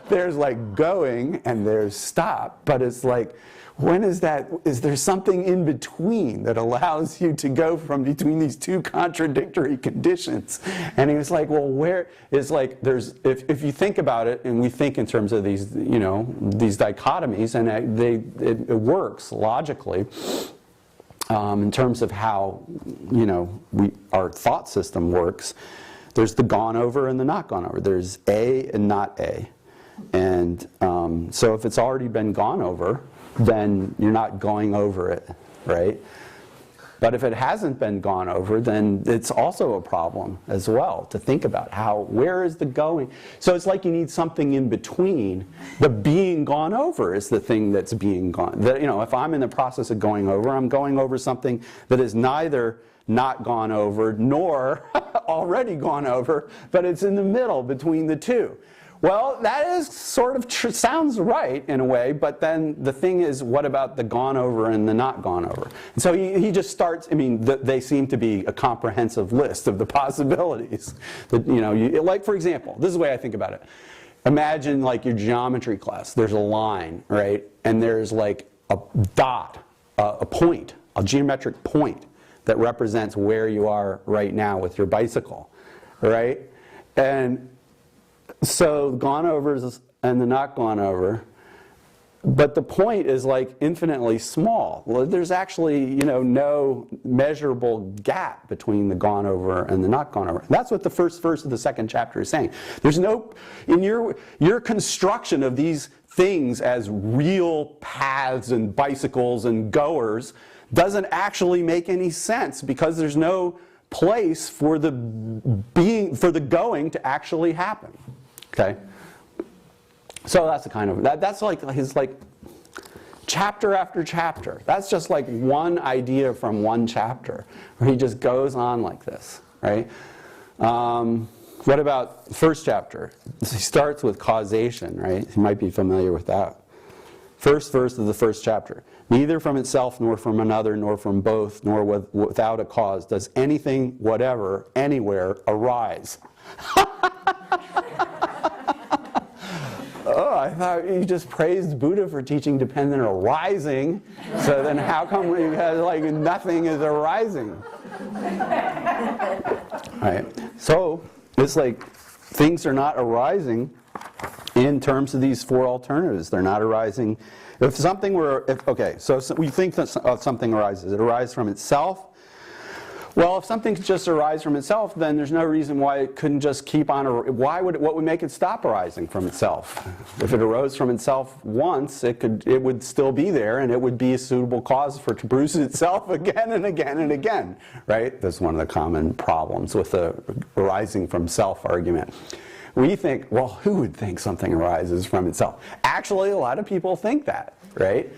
[SPEAKER 1] There's like going and there's stop, but it's like, when is there something in between that allows you to go from between these two contradictory conditions? And he was like, well, where is, like, if you think about it, and we think in terms of these, you know, these dichotomies, and it works logically, in terms of how, you know, our thought system works. There's the gone over and the not gone over. There's A and not A. And so if it's already been gone over, then you're not going over it, right? But if it hasn't been gone over, then it's also a problem as well to think about where is the going? So it's like you need something in between. The being gone over is the thing that's being gone. You know, if I'm in the process of going over, I'm going over something that is neither not gone over nor already gone over, but it's in the middle between the two. Well, that is sort of sounds right in a way, but then the thing is, what about the gone over and the not gone over? And so he just starts, I mean, they seem to be a comprehensive list of the possibilities. That, you know, like, for example, this is the way I think about it. Imagine, like, your geometry class. There's a line, right? And there's, like, a dot, a point, a geometric point that represents where you are right now with your bicycle, right? And so gone overs and the not gone over, But the point is like infinitely small. Well, there's actually, no measurable gap between the gone over and the not gone over. That's what the first verse of the second chapter is saying. There's no, in your construction of these things as real paths and bicycles and goers doesn't actually make any sense, because there's no place for the going to actually happen. Okay? So that's the kind of, that's like his like chapter after chapter. That's just like one idea from one chapter, where he just goes on like this, right? What about the first chapter? He starts with causation, right? You might be familiar with that. First verse of the first chapter. Neither from itself, nor from another, nor from both, nor without a cause does anything, whatever, anywhere arise. Oh, I thought you just praised Buddha for teaching dependent arising. So then how come you have like nothing is arising? Right. So it's like things are not arising in terms of these four alternatives. They're not arising. If something were, okay, so we think that something arises. It arises from itself. Well, if something could just arise from itself, then there's no reason why it couldn't just keep on. What would make it stop arising from itself? If it arose from itself once, it would still be there, and it would be a suitable cause for it to produce itself again and again and again. Right? That's one of the common problems with the arising from self argument. We think, well, who would think something arises from itself? Actually, a lot of people think that, right?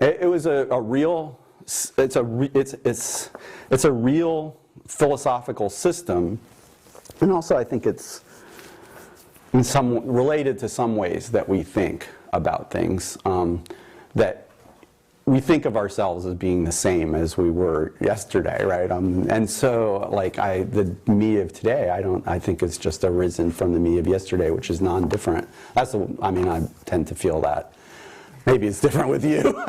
[SPEAKER 1] It was a real. It's a real philosophical system, and also I think it's in some related to some ways that we think about things, that we think of ourselves as being the same as we were yesterday, right? And so, like the me of today, I think it's just arisen from the me of yesterday, which is non-different. I tend to feel that. Maybe it's different with you.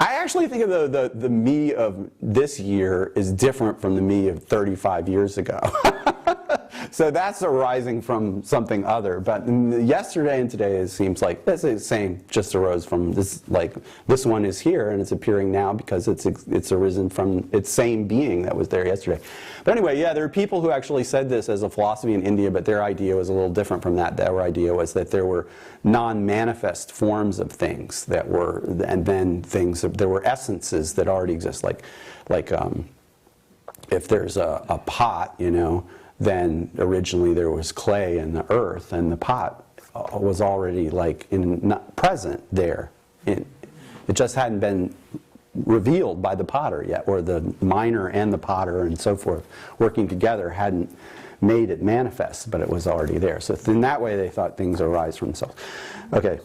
[SPEAKER 1] I actually think of the me of this year is different from the me of 35 years ago. So that's arising from something other. But yesterday and today, it seems like that's the same, just arose from this, like this one is here and it's appearing now because it's arisen from its same being that was there yesterday. But anyway, yeah, there are people who actually said this as a philosophy in India, but their idea was a little different from that. Their idea was that there were non-manifest forms of things that were, and then things, there were essences that already exist, like if there's a pot, then originally there was clay in the earth, and the pot was already present there. It just hadn't been revealed by the potter yet, or the miner and the potter and so forth working together hadn't made it manifest, but it was already there. So in that way they thought things arise from themselves. Okay,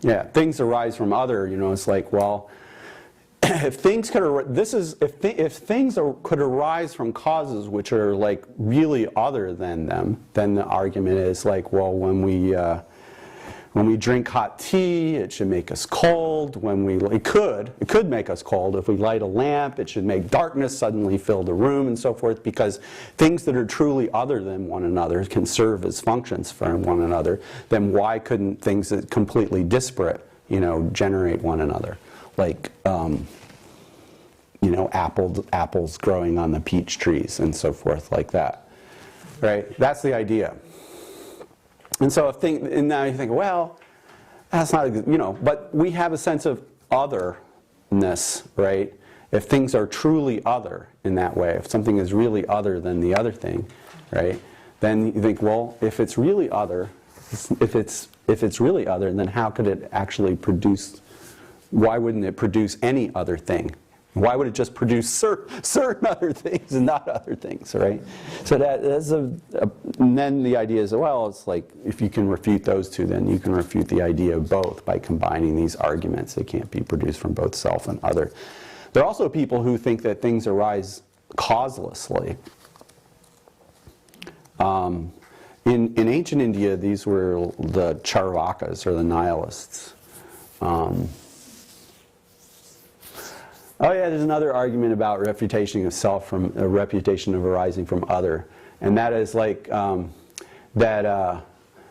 [SPEAKER 1] yeah, things arise from other, it's like, well, if things could arise from causes which are like really other than them, then the argument is like, well, when we drink hot tea, it should make us cold. It could make us cold. If we light a lamp, it should make darkness suddenly fill the room and so forth, because things that are truly other than one another can serve as functions for one another. Then why couldn't things that completely disparate, generate one another? Like, apples growing on the peach trees and so forth, like that, right? That's the idea. And so and now you think, well, that's not, but we have a sense of otherness, right? If things are truly other in that way, if something is really other than the other thing, right? Then you think, well, if it's really other, if it's really other, then how could it actually produce? Why wouldn't it produce any other thing? Why would it just produce certain other things and not other things, right? So that's and then the idea is, well, it's like if you can refute those two, then you can refute the idea of both by combining these arguments. They can't be produced from both self and other. There are also people who think that things arise causelessly. In ancient India, these were the Charvakas, or the nihilists. Oh yeah, there's another argument about refutation of self from a refutation of arising from other, and that is like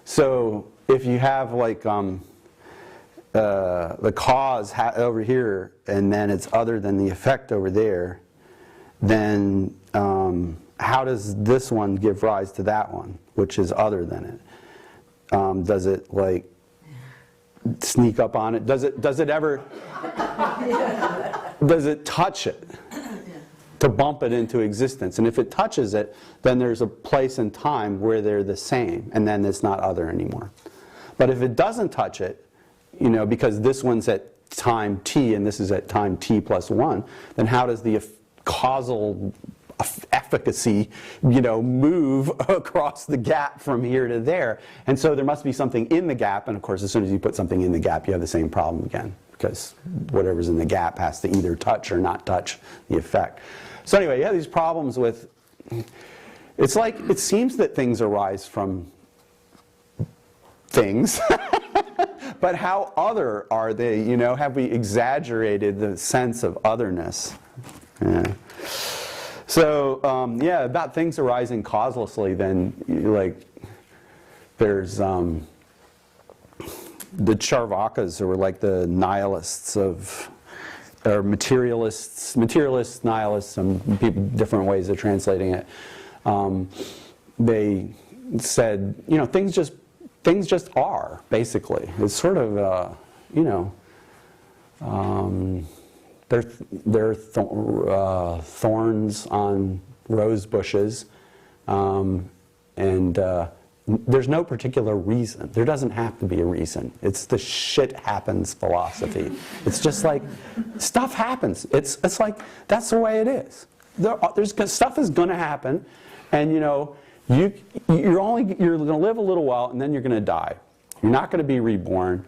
[SPEAKER 1] so if you have like the cause over here, and then it's other than the effect over there, then how does this one give rise to that one, which is other than it? Does it like sneak up on it? Does it ever? Does it touch it to bump it into existence? And if it touches it, then there's a place in time where they're the same, and then it's not other anymore. But if it doesn't touch it, you know, because this one's at time t and this is at time t plus 1, then how does the causal efficacy, you know, move across the gap from here to there? And so there must be something in the gap, and of course as soon as you put something in the gap you have the same problem again, because whatever's in the gap has to either touch or not touch the effect. So anyway, you have these problems with, it's like, it seems that things arise from things, but how other are they? You know, have we exaggerated the sense of otherness? Yeah. So, yeah, about things arising causelessly, then, like, there's the Charvakas, who were like the nihilists of, or materialists, nihilists, some people, different ways of translating it. They said, you know, things just are, basically. It's sort of, you know, they're thorns on rose bushes, and there's no particular reason. There doesn't have to be a reason. It's the shit happens philosophy. It's just like, stuff happens. It's like, that's the way it is. Stuff is going to happen, and you know, you're going to live a little while, and then you're going to die. You're not going to be reborn.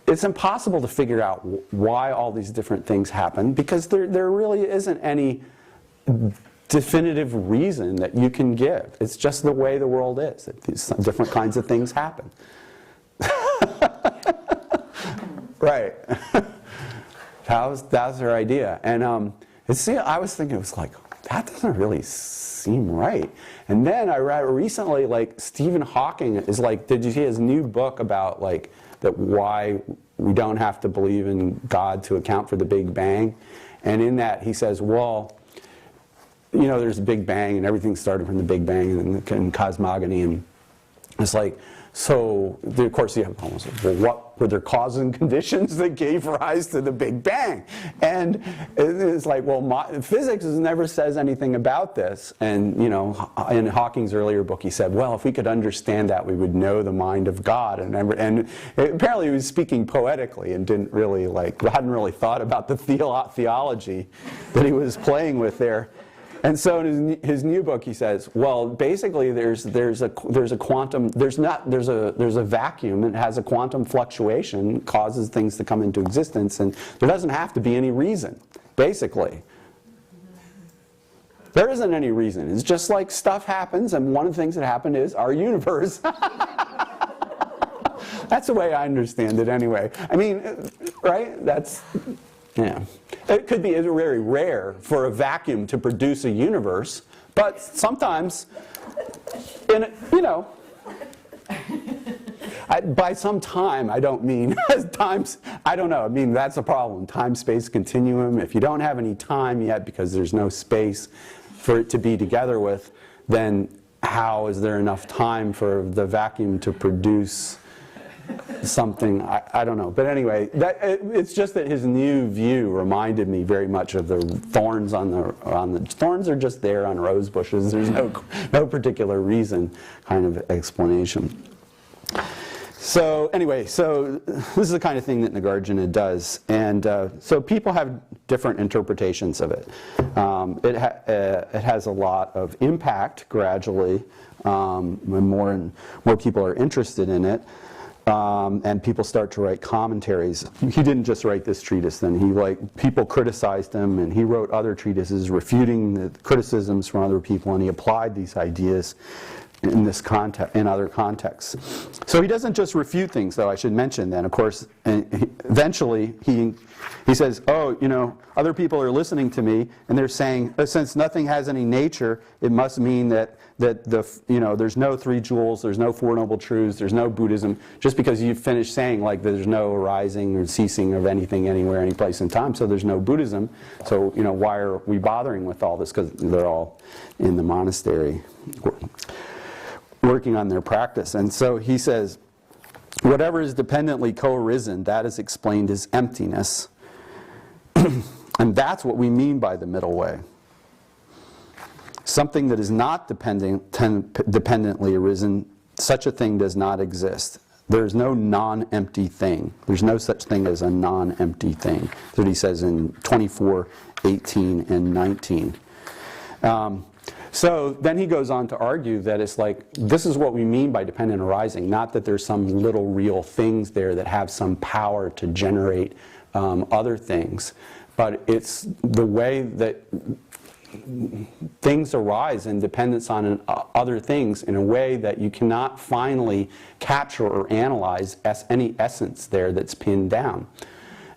[SPEAKER 1] It's impossible to figure out why all these different things happen, because there really isn't any definitive reason that you can give. It's just the way the world is. These different kinds of things happen. Right. That's their idea. And I was thinking, it was like, that doesn't really seem right. And then I read recently, like, Stephen Hawking is like, did you see his new book about like that why we don't have to believe in God to account for the Big Bang? And in that he says, well, you know, there's a Big Bang and everything started from the Big Bang and cosmogony, and it's like, so of course you have almost, well, what were there causes and conditions that gave rise to the Big Bang? And it's like, well, physics never says anything about this. And you know, in Hawking's earlier book, he said, well, if we could understand that, we would know the mind of God. And apparently he was speaking poetically and hadn't really thought about the theology that he was playing with there. And so in his new book, he says, well, basically there's a vacuum. It has a quantum fluctuation, causes things to come into existence, and there doesn't have to be any reason. Basically, there isn't any reason. It's just like stuff happens, and one of the things that happened is our universe. That's the way I understand it, anyway. I mean, right? That's. Yeah. It could be very rare for a vacuum to produce a universe, but sometimes, you know, by some time, I don't mean times, I don't know, I mean, that's a problem. Time-space continuum. If you don't have any time yet because there's no space for it to be together with, then how is there enough time for the vacuum to produce something? I don't know. But anyway, it's just that his new view reminded me very much of the thorns on the thorns are just there on rose bushes. There's no particular reason kind of explanation. So anyway, so this is the kind of thing that Nagarjuna does, and so people have different interpretations of it. It has a lot of impact gradually when more and more people are interested in it. And people start to write commentaries. He didn't just write this treatise then. People criticized him, and he wrote other treatises refuting the criticisms from other people, and he applied these ideas in this context, in other contexts. So he doesn't just refute things, though, I should mention then, of course, and eventually he says, oh, you know, other people are listening to me, and they're saying, since nothing has any nature, it must mean that there's no three jewels, there's no Four Noble Truths, there's no Buddhism, just because you've finished saying like there's no arising or ceasing of anything anywhere, any place in time, so there's no Buddhism. So, you know, why are we bothering with all this? Because they're all in the monastery working on their practice. And so he says, whatever is dependently co-arisen, that is explained as emptiness. And that's what we mean by the middle way. Something that is not dependently arisen, such a thing does not exist. There is no non-empty thing. There's no such thing as a non-empty thing. That's what he says in 24, 18, and 19. So then he goes on to argue that it's like, this is what we mean by dependent arising, not that there's some little real things there that have some power to generate other things, but it's the way that things arise in dependence on other things in a way that you cannot finally capture or analyze any essence there that's pinned down.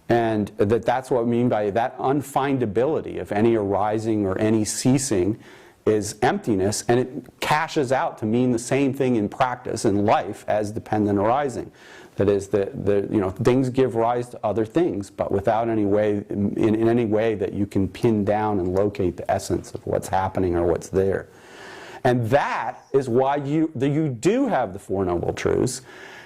[SPEAKER 1] And that's what we mean by that unfindability of any arising or any ceasing is emptiness, and it cashes out to mean the same thing in practice in life as dependent arising. That is, things give rise to other things, but without any way, in any way that you can pin down and locate the essence of what's happening or what's there. And that is why you do have the Four Noble Truths.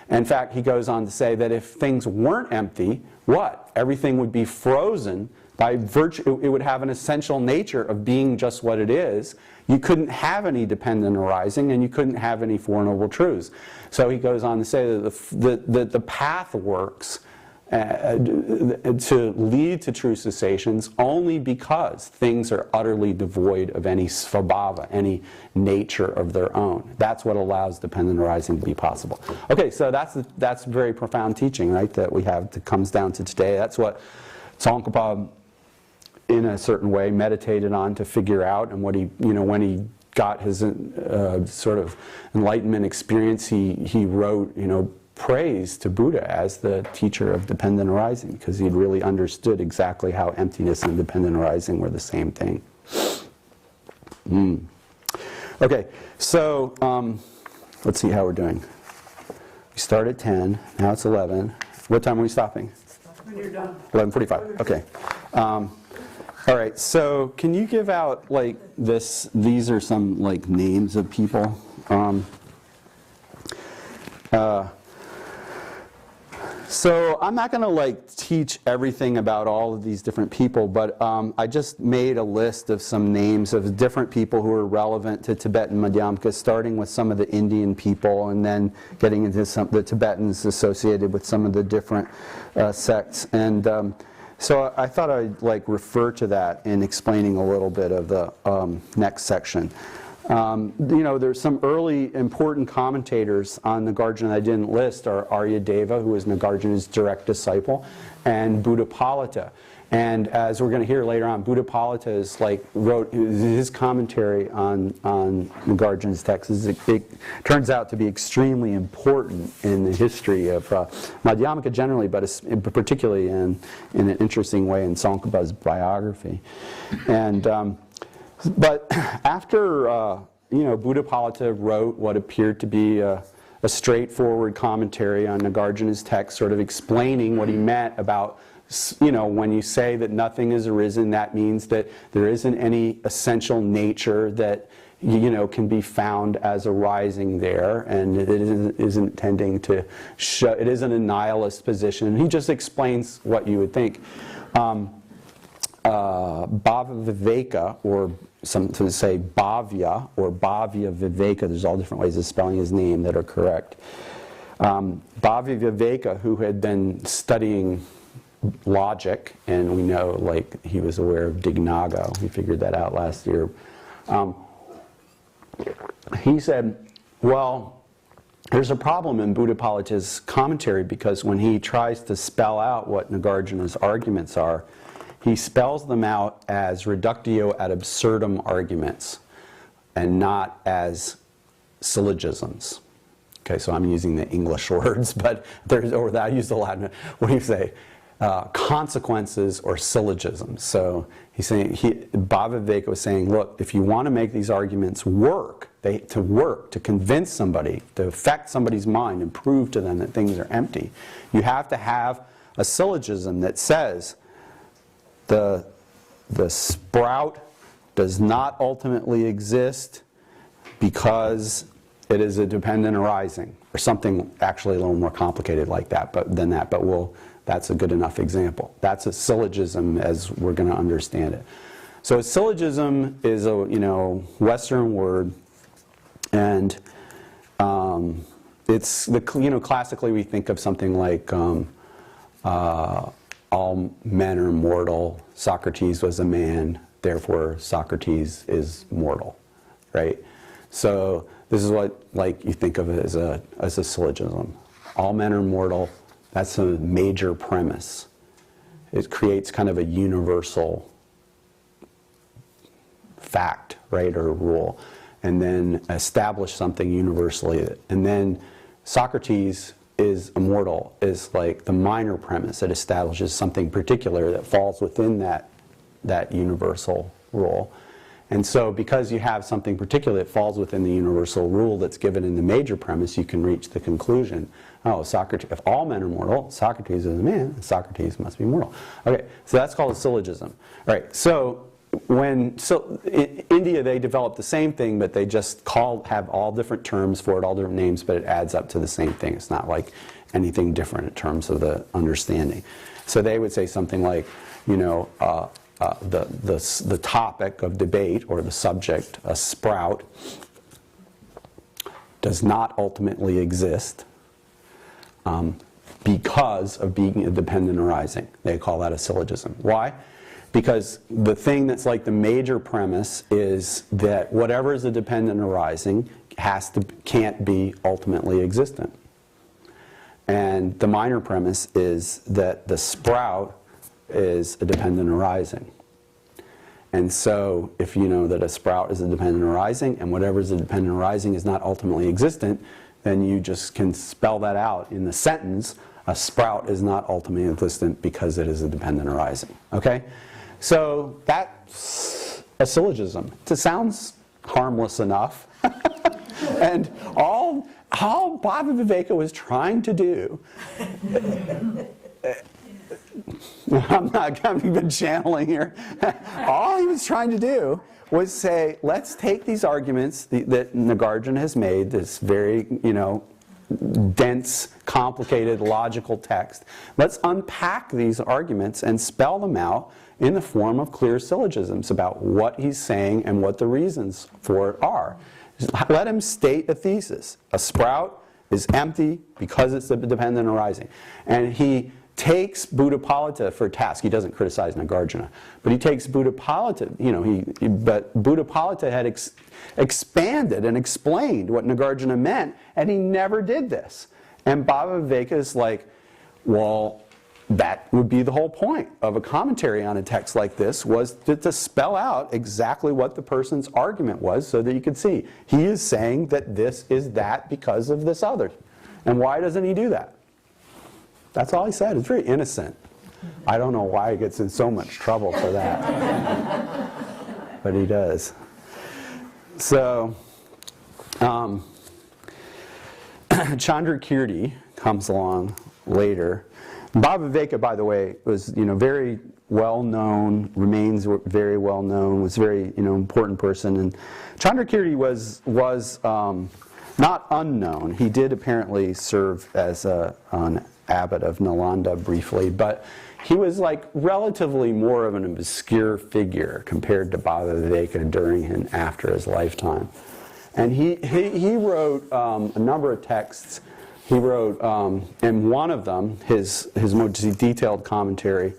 [SPEAKER 1] In fact, he goes on to say that if things weren't empty, what? Everything would be frozen. By virtue, it would have an essential nature of being just what it is. You couldn't have any dependent arising, and you couldn't have any Four Noble Truths. So he goes on to say that the path works to lead to true cessations only because things are utterly devoid of any svabhava, any nature of their own. That's what allows dependent arising to be possible. Okay, so that's very profound teaching, right, that we have that comes down to today. That's what Tsongkhapa, in a certain way, meditated on to figure out, and what he, when he got his sort of enlightenment experience, he wrote, praise to Buddha as the teacher of dependent arising, because he'd really understood exactly how emptiness and dependent arising were the same thing. Okay, so let's see how we're doing. We start at 10, now it's 11. What time are we stopping?
[SPEAKER 2] When you're done.
[SPEAKER 1] 11:45, okay. All right, so can you give out like this? These are some like names of people. So I'm not going to like teach everything about all of these different people, but I just made a list of some names of different people who are relevant to Tibetan Madhyamaka, starting with some of the Indian people and then getting into some the Tibetans associated with some of the different sects. And so I thought I'd like refer to that in explaining a little bit of the next section. There's some early important commentators on Nagarjuna that I didn't list are Aryadeva, who was Nagarjuna's direct disciple, and Buddhapalita. And as we're going to hear later on, Buddhapalita wrote his commentary on Nagarjuna's text. It turns out to be extremely important in the history of Madhyamaka generally, but particularly in an interesting way in Tsongkhapa's biography. And but after Buddhapalita wrote what appeared to be a straightforward commentary on Nagarjuna's text, sort of explaining what he meant about, when you say that nothing is arisen, that means that there isn't any essential nature that can be found as arising there, and it isn't tending to show, it isn't a nihilist position. He just explains what you would think. Bhava Viveka, or some to say Bhavya or Bhavya Viveka, there's all different ways of spelling his name that are correct. Bhavya Viveka, who had been studying logic, and we know he was aware of Dignaga, we figured that out last year. He said, well, there's a problem in Buddhapalita's commentary, because when he tries to spell out what Nagarjuna's arguments are, he spells them out as reductio ad absurdum arguments, and not as syllogisms. Okay, so I'm using the English words, but I use the Latin. What do you say? Consequences or syllogisms. So he's saying, Bhaviveka was saying, look, if you want to make these arguments work, to convince somebody, to affect somebody's mind and prove to them that things are empty, you have to have a syllogism that says the sprout does not ultimately exist because it is a dependent arising, or something actually a little more complicated like that, than that. But that's a good enough example. That's a syllogism as we're going to understand it. So a syllogism is a Western word, and it's classically we think of something like all men are mortal. Socrates was a man, therefore Socrates is mortal, right? So this is what you think of it as a syllogism. All men are mortal. That's a major premise. It creates kind of a universal fact, right, or rule, and then establish something universally. And then Socrates is immortal is like the minor premise. It establishes something particular that falls within that universal rule. And so because you have something particular that falls within the universal rule that's given in the major premise, you can reach the conclusion, oh, Socrates, if all men are mortal, Socrates is a man, Socrates must be mortal. Okay, so that's called a syllogism. All right, so in India they developed the same thing, but they just have all different terms for it, all different names, but it adds up to the same thing. It's not like anything different in terms of the understanding. So they would say something like, the topic of debate or the subject, a sprout, does not ultimately exist because of being a dependent arising. They call that a syllogism. Why? Because the thing that's like the major premise is that whatever is a dependent arising can't be ultimately existent. And the minor premise is that the sprout is a dependent arising. And so if you know that a sprout is a dependent arising and whatever is a dependent arising is not ultimately existent, then you just can spell that out in the sentence, a sprout is not ultimately existent because it is a dependent arising. Okay? So that's a syllogism. It sounds harmless enough. And all Bhaviveka was trying to do I'm even channeling here. All he was trying to do was say, let's take these arguments that Nagarjuna has made, this very, dense, complicated, logical text. Let's unpack these arguments and spell them out in the form of clear syllogisms about what he's saying and what the reasons for it are. Let him state a thesis. A sprout is empty because it's a dependent arising. And he takes Buddhapalita for task. He doesn't criticize Nagarjuna, but he takes Buddhapalita, but Buddhapalita had expanded and explained what Nagarjuna meant, and he never did this. And Bhaviveka is like, well, that would be the whole point of a commentary on a text like this, was to spell out exactly what the person's argument was so that you could see. He is saying that this is that because of this other. And why doesn't he do that? That's all he said. It's very innocent. I don't know why he gets in so much trouble for that. But he does. So, Chandrakirti comes along later. Bhaviveka, by the way, was very well known, remains very well known, was a very important person. And Chandrakirti was not unknown. He did apparently serve as an abbot of Newland briefly, but he was like relatively more of an obscure figure compared to Bhaviveka during and after his lifetime. And he wrote a number of texts. He wrote, in one of them, his most detailed commentary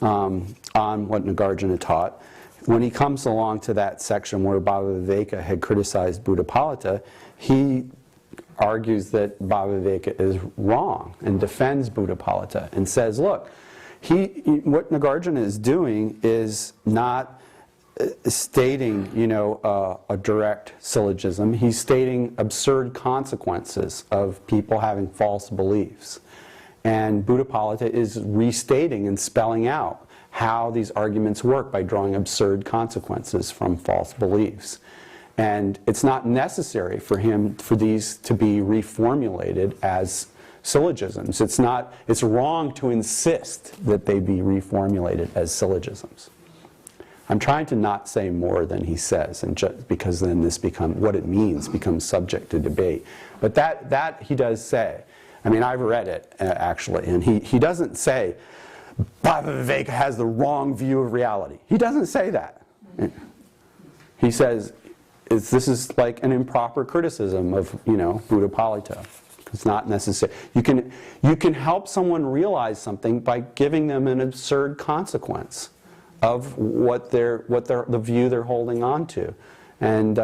[SPEAKER 1] on what Nagarjuna taught. When he comes along to that section where Bhaviveka had criticized Buddhapalita, he argues that Bhaviveka is wrong and defends Buddhapalita and says, look, what Nagarjuna is doing is not stating, a direct syllogism. He's stating absurd consequences of people having false beliefs. And Buddhapolita is restating and spelling out how these arguments work by drawing absurd consequences from false beliefs. And it's not necessary for these to be reformulated as syllogisms. It's wrong to insist that they be reformulated as syllogisms. I'm trying to not say more than he says, and because then what it means becomes subject to debate. But that he does say. I mean, I've read it, actually, and he doesn't say, Bhagavad has the wrong view of reality. He doesn't say that. He says, this is like an improper criticism of, Buddhapolita. It's not necessary. You can help someone realize something by giving them an absurd consequence of the view they're holding on to, and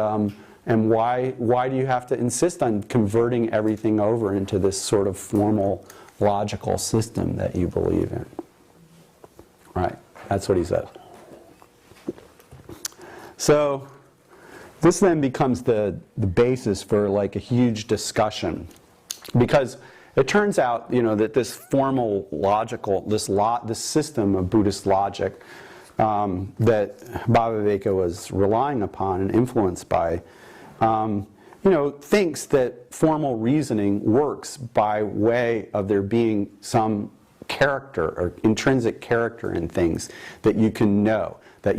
[SPEAKER 1] why do you have to insist on converting everything over into this sort of formal logical system that you believe in? Right. That's what he said. So this then becomes the basis for like a huge discussion, because it turns out that this formal logical this system of Buddhist logic that Bhavaveka was relying upon and influenced by, thinks that formal reasoning works by way of there being some character or intrinsic character in things that you can know. That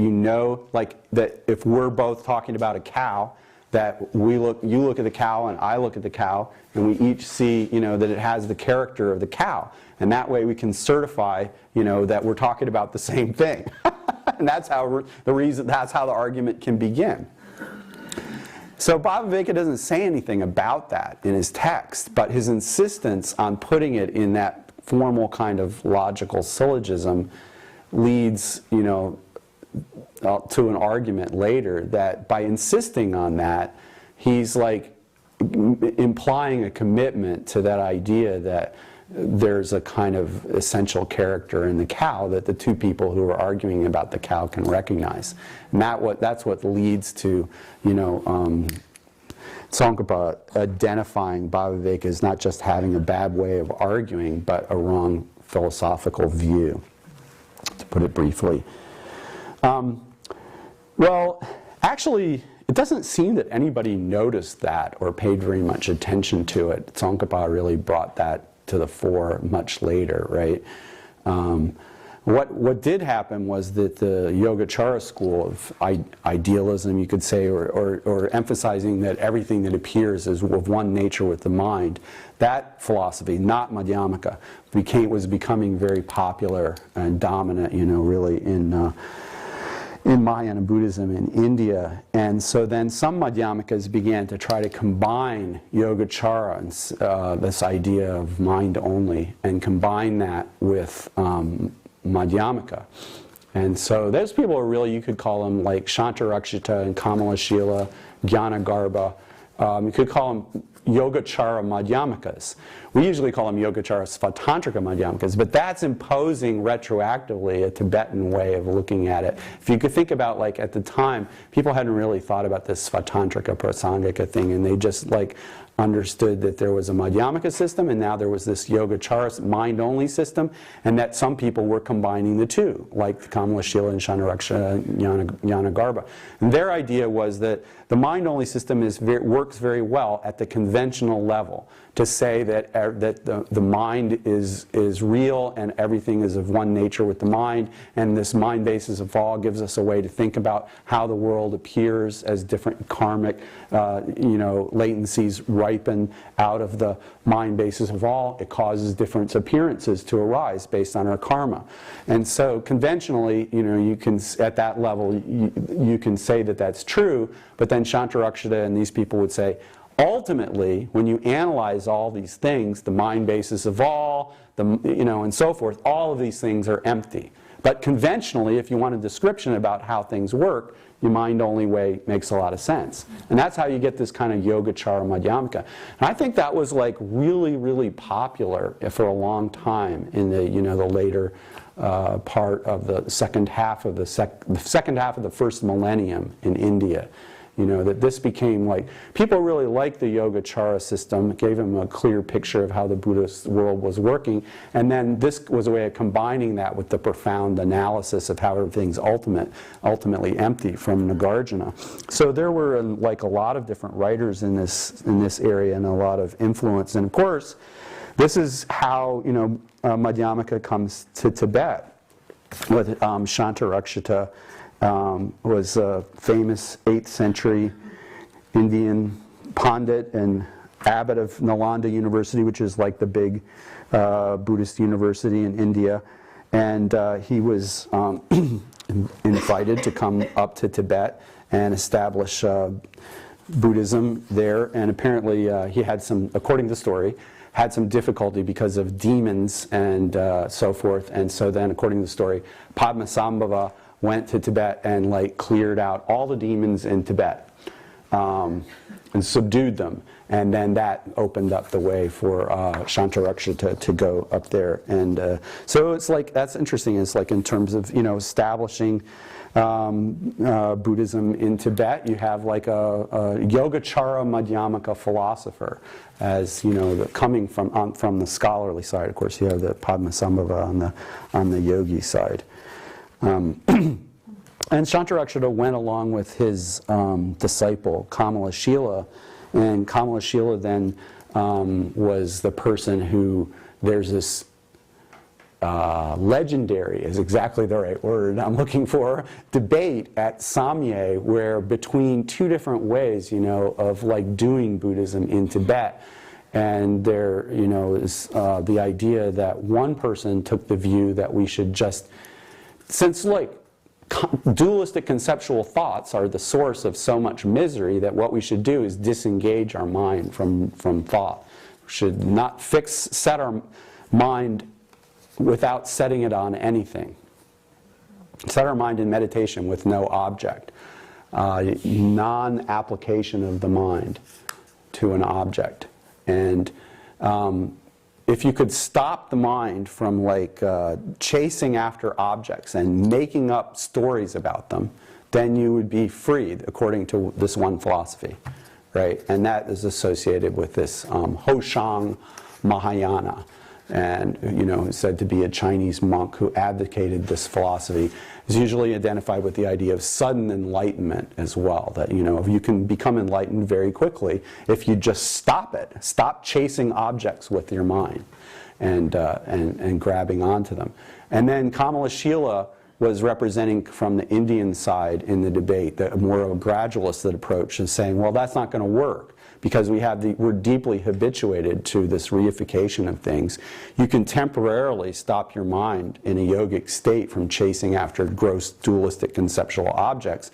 [SPEAKER 1] like that if we're both talking about a cow, that you look at the cow and I look at the cow, and we each see, that it has the character of the cow. And that way we can certify, that we're talking about the same thing. And that's how the argument can begin. So Bhavaveka doesn't say anything about that in his text, but his insistence on putting it in that formal kind of logical syllogism leads, to an argument later that by insisting on that, he's like implying a commitment to that idea that there's a kind of essential character in the cow that the two people who are arguing about the cow can recognize. And that's what leads to, Tsongkhapa identifying Bhavaveka as not just having a bad way of arguing, but a wrong philosophical view, to put it briefly. Well, actually, it doesn't seem that anybody noticed that or paid very much attention to it. Tsongkhapa really brought that to the fore much later, right? What did happen was that the Yogacara school of idealism, you could say, or emphasizing that everything that appears is of one nature with the mind, that philosophy, not Madhyamaka, was becoming very popular and dominant, really in Mahayana Buddhism in India. And so then some Madhyamakas began to try to combine Yogacara and this idea of mind only, and combine that with Madhyamaka. And so those people are really, you could call them like Shantarakshita and Kamalashila, Jnanagarbha. You could call them Yogacara Madhyamakas. We usually call them Yogacara Svatantrika Madhyamakas, but that's imposing retroactively a Tibetan way of looking at it. If you could think about, like, at the time, people hadn't really thought about this Svatantrika Prasangika thing, and they just like understood that there was a Madhyamaka system, and now there was this Yogacara mind-only system, and that some people were combining the two, like Kamalashila and Shantarakshita and Jnanagarbha. And their idea was that the mind-only system works very well at the conventional level, to say that the mind is real and everything is of one nature with the mind, and this mind basis of all gives us a way to think about how the world appears as different karmic latencies ripen out of the mind basis of all. It causes different appearances to arise based on our karma. And so conventionally, you can, at that level, you can say that that's true, but then Shantarakshita and these people would say, ultimately, when you analyze all these things, the mind basis of all, and so forth, all of these things are empty. But conventionally, if you want a description about how things work, your mind-only way makes a lot of sense. And that's how you get this kind of Yogacara Madhyamaka. And I think that was like really, really popular for a long time in the, the later part of the second half of the second half of the first millennium in India. You know, that this became like, people really liked the Yogacara system. It gave them a clear picture of how the Buddhist world was working. And then this was a way of combining that with the profound analysis of how everything's ultimately empty from Nagarjuna. So there were like a lot of different writers in this area and a lot of influence. And of course, this is how, you know, Madhyamaka comes to Tibet with Shantarakshita. Was a famous 8th century Indian pandit and abbot of Newland University, which is like the big Buddhist university in India. And he was invited to come up to Tibet and establish Buddhism there. And apparently he had some, according to the story, had some difficulty because of demons and so forth. And so then, according to the story, Padmasambhava went to Tibet and like cleared out all the demons in Tibet and subdued them. And then that opened up the way for Shantarakshita to go up there. And so it's like, that's interesting. It's like in terms of, you know, establishing Buddhism in Tibet, you have like a Yogacara Madhyamaka philosopher, as you know, coming from the scholarly side. Of course, you have the Padmasambhava on the yogi side. And Shantarakshita went along with his disciple Kamalashila, and Kamalashila then was the person who, there's this legendary, is exactly the right word I'm looking for, debate at Samye, where between two different ways, you know, of like doing Buddhism in Tibet. And there, you know, is the idea that one person took the view that we should just, since like dualistic conceptual thoughts are the source of so much misery, that what we should do is disengage our mind from thought. We should not set our mind without setting it on anything. Set our mind in meditation with no object. Non-application of the mind to an object. And if you could stop the mind from like chasing after objects and making up stories about them, then you would be freed, according to this one philosophy, right? And that is associated with this Hoshang Mahayana, and you know, said to be a Chinese monk who advocated this philosophy. Is usually identified with the idea of sudden enlightenment as well, that you know, you can become enlightened very quickly if you just stop it, stop chasing objects with your mind and grabbing onto them. And then Kamalashila was representing from the Indian side in the debate, the more of a gradualist approach, and saying, well, that's not going to work, because we're deeply habituated to this reification of things. You can temporarily stop your mind in a yogic state from chasing after gross dualistic conceptual objects,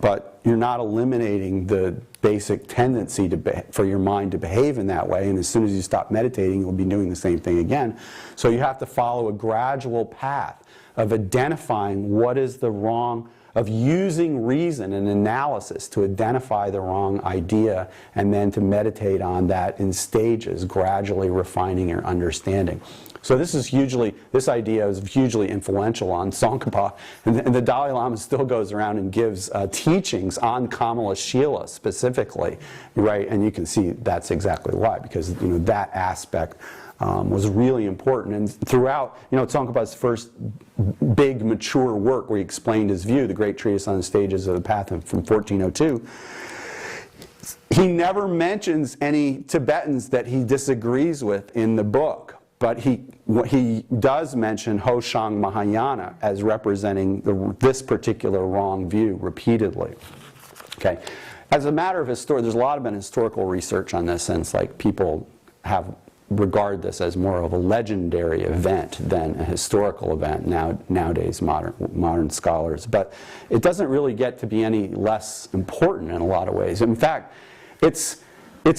[SPEAKER 1] but you're not eliminating the basic tendency for your mind to behave in that way, and as soon as you stop meditating, you'll be doing the same thing again. So you have to follow a gradual path of identifying what is the wrong, of using reason and analysis to identify the wrong idea, and then to meditate on that in stages, gradually refining your understanding. So this idea is hugely influential on Tsongkhapa, and the Dalai Lama still goes around and gives teachings on Kamalashila specifically, right? And you can see that's exactly why, because you know that aspect was really important. And throughout, you know, Tsongkhapa's first big mature work where he explained his view, the Great Treatise on the Stages of the Path from 1402, he never mentions any Tibetans that he disagrees with in the book. But he does mention Hoshang Mahayana as representing this particular wrong view repeatedly. Okay, as a matter of history, there's a lot of historical research on this, and it's like people regard this as more of a legendary event than a historical event nowadays, modern scholars. But it doesn't really get to be any less important in a lot of ways. In fact, it's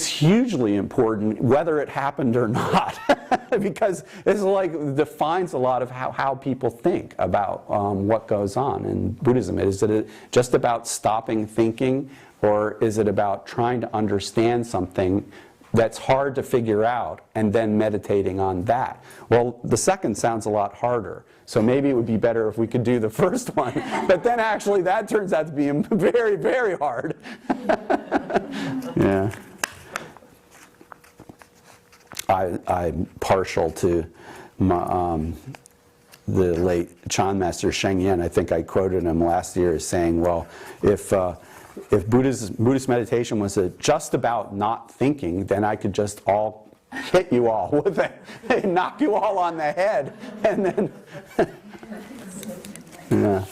[SPEAKER 1] hugely important whether it happened or not, because it's like defines a lot of how people think about what goes on in Buddhism. Is it just about stopping thinking, or is it about trying to understand something that's hard to figure out, and then meditating on that. Well, the second sounds a lot harder. So maybe it would be better if we could do the first one. But then actually that turns out to be very, very hard. Yeah. I'm partial to the late Chan Master Sheng Yen. I think I quoted him last year as saying, well, if Buddhist meditation was just about not thinking, then I could just hit you all with it, knock you all on the head, and then, yeah.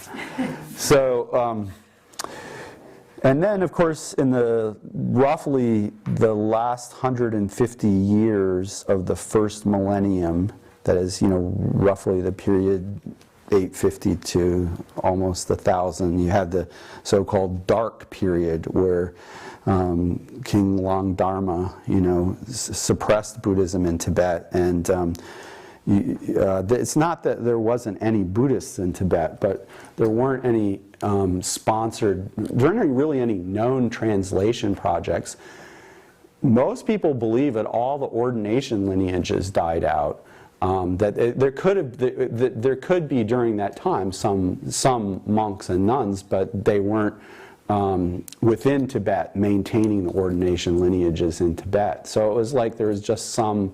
[SPEAKER 1] So, and then, of course, in roughly the last 150 years of the first millennium, that is, roughly the period 850 to almost 1000, you had the so-called dark period where King Longdharma, suppressed Buddhism in Tibet, and it's not that there wasn't any Buddhists in Tibet, but there weren't any there weren't really any known translation projects. Most people believe that all the ordination lineages died out. There could be during that time some monks and nuns, but they weren't within Tibet maintaining the ordination lineages in Tibet. So it was like there was just some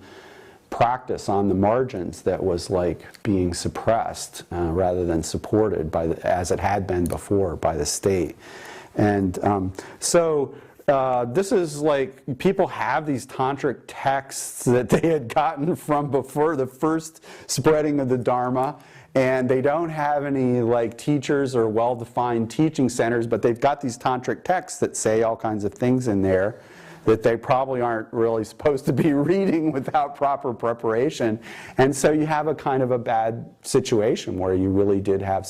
[SPEAKER 1] practice on the margins that was like being suppressed rather than supported as it had been before by the state. And this is like, people have these tantric texts that they had gotten from before the first spreading of the Dharma, and they don't have any like teachers or well-defined teaching centers, but they've got these tantric texts that say all kinds of things in there that they probably aren't really supposed to be reading without proper preparation. And so you have a kind of a bad situation where you really did have,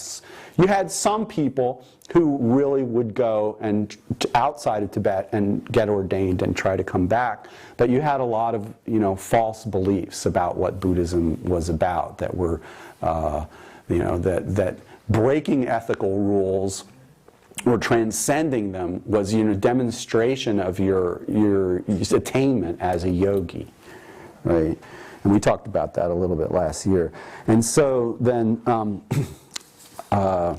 [SPEAKER 1] you had some people who really would go and outside of Tibet and get ordained and try to come back. But you had a lot of, false beliefs about what Buddhism was about that were, that breaking ethical rules or transcending them was demonstration of your attainment as a yogi, right? And we talked about that a little bit last year. And so then a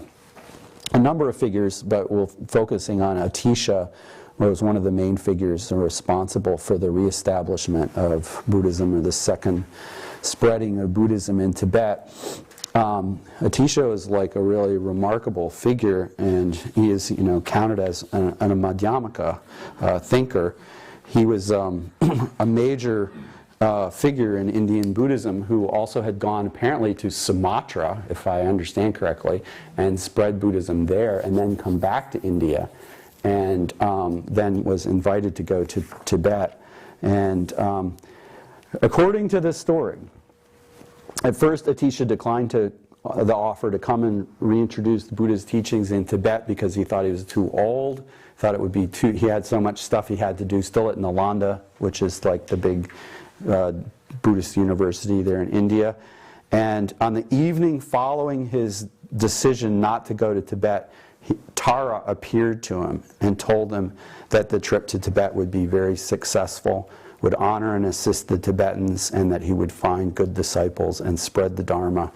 [SPEAKER 1] number of figures, but we're focusing on Atisha, who was one of the main figures responsible for the reestablishment of Buddhism, or the second spreading of Buddhism in Tibet. Atisha is like a really remarkable figure, and he is, counted as a Madhyamaka thinker. He was a major figure in Indian Buddhism who also had gone apparently to Sumatra, if I understand correctly, and spread Buddhism there, and then come back to India, and then was invited to go to Tibet. And according to this story, at first, Atisha declined the offer to come and reintroduce the Buddha's teachings in Tibet because he thought he was too old, thought it would be he had so much stuff he had to do still at Newland, which is like the big Buddhist university there in India. And on the evening following his decision not to go to Tibet, Tara appeared to him and told him that the trip to Tibet would be very successful, would honor and assist the Tibetans, and that he would find good disciples and spread the Dharma,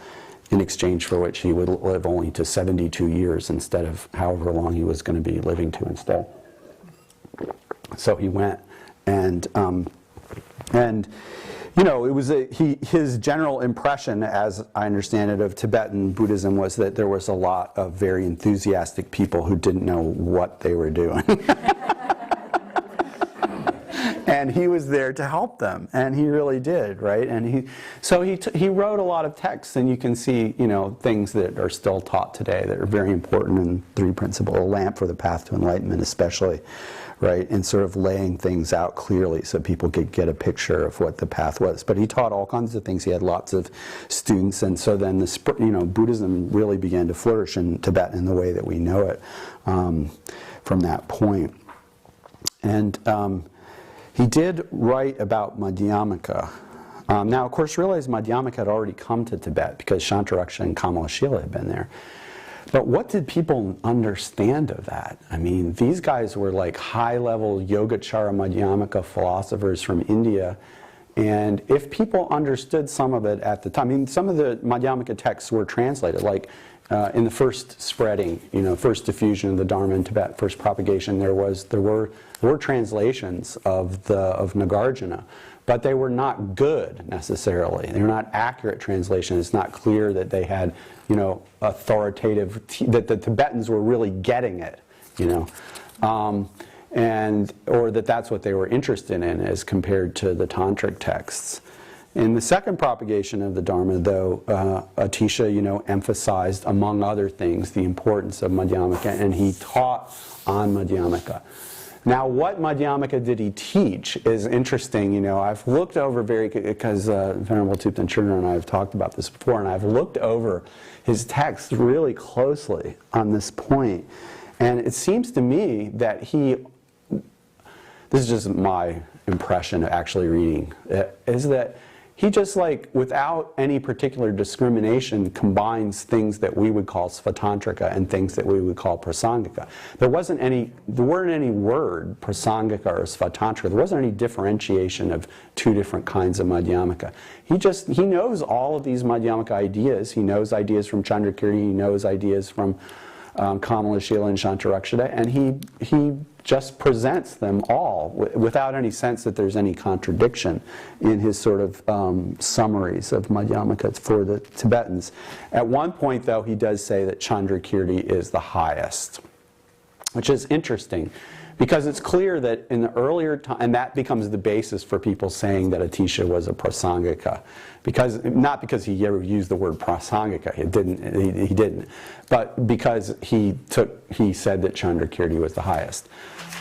[SPEAKER 1] in exchange for which he would live only to 72 years instead of however long he was going to be living to instead. So he went, and it was his general impression, as I understand it, of Tibetan Buddhism was that there was a lot of very enthusiastic people who didn't know what they were doing. And he was there to help them, and he really did, right? And he wrote a lot of texts, and you can see, things that are still taught today that are very important in Three Principles, a lamp for the path to enlightenment, especially, right? And sort of laying things out clearly so people could get a picture of what the path was. But he taught all kinds of things. He had lots of students, and so then Buddhism really began to flourish in Tibet in the way that we know it from that point. And he did write about Madhyamaka. Now, of course, realize Madhyamaka had already come to Tibet because Shantaraksha and Kamalashila had been there. But what did people understand of that? I mean, these guys were like high-level Yogacara Madhyamaka philosophers from India. And if people understood some of it at the time, I mean, some of the Madhyamaka texts were translated, like in the first spreading, first diffusion of the Dharma in Tibet, first propagation, there were translations of Nagarjuna, but they were not good necessarily. They were not accurate translations. It's not clear that they had, authoritative, that the Tibetans were really getting it, or that that's what they were interested in as compared to the tantric texts. In the second propagation of the Dharma, though, Atisha, emphasized, among other things, the importance of Madhyamaka, and he taught on Madhyamaka. Now, what Madhyamaka did he teach is interesting. I've looked over because Venerable Thupten Churna and I have talked about this before, and I've looked over his text really closely on this point. And it seems to me that this is just my impression of actually reading, is that he just without any particular discrimination, combines things that we would call Svatantrika and things that we would call Prasangika. There weren't any word, Prasangika or Svatantrika. There wasn't any differentiation of two different kinds of Madhyamaka. He knows all of these Madhyamaka ideas. He knows ideas from Chandrakirti, he knows ideas from Kamalashila and Shantarakshita, and he just presents them all without any sense that there's any contradiction in his sort of summaries of Madhyamaka for the Tibetans. At one point, though, he does say that Chandrakirti is the highest, which is interesting, because it's clear that in the earlier time, and that becomes the basis for people saying that Atisha was a Prasangika, not because he ever used the word Prasangika, he didn't, but because he said that Chandrakirti was the highest.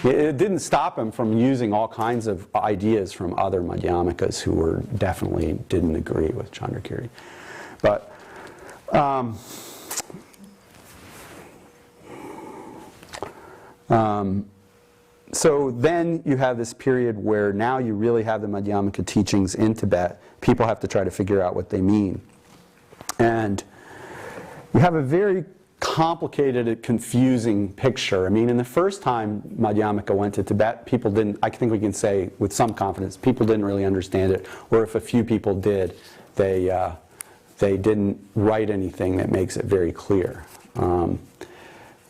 [SPEAKER 1] It didn't stop him from using all kinds of ideas from other Madhyamakas who definitely didn't agree with Chandrakirti. But so then you have this period where now you really have the Madhyamaka teachings in Tibet. People have to try to figure out what they mean. And you have a very complicated, confusing picture. I mean, in the first time Madhyamaka went to Tibet, people didn't, I think we can say with some confidence, people didn't really understand it, or if a few people did, they didn't write anything that makes it very clear.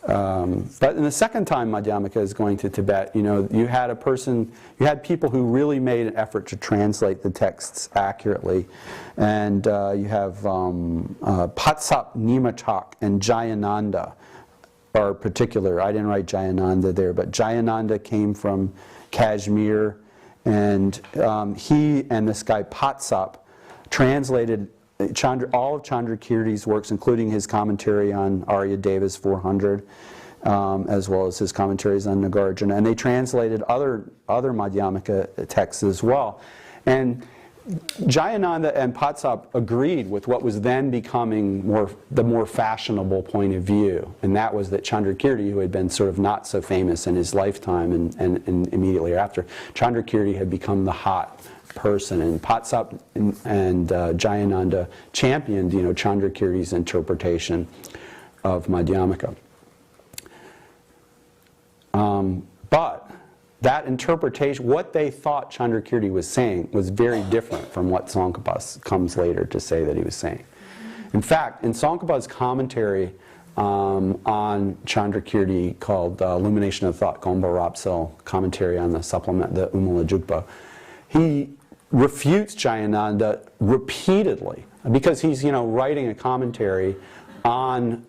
[SPEAKER 1] But in the second time Madhyamaka is going to Tibet, you had people who really made an effort to translate the texts accurately. And you have Patsap Nimachak and Jayananda are particular. I didn't write Jayananda there, but Jayananda came from Kashmir, and he and this guy Patsap translated all of Chandrakirti's works, including his commentary on Aryadeva's 400, as well as his commentaries on Nagarjuna, and they translated other Madhyamaka texts as well. And Jayananda and Patsap agreed with what was then becoming the more fashionable point of view, and that was that Chandrakirti, who had been sort of not so famous in his lifetime and immediately after, Chandrakirti had become the hot person, and Patsap and Jayananda championed, Chandrakirti's interpretation of Madhyamaka. But that interpretation, what they thought Chandrakirti was saying, was very different from what Tsongkhapa comes later to say that he was saying. In fact, in Tsongkhapa's commentary on Chandrakirti called Illumination of Thought, Gompa Rapsel commentary on the supplement, the Umala Jukpa, he refutes Jayananda repeatedly because he's writing a commentary on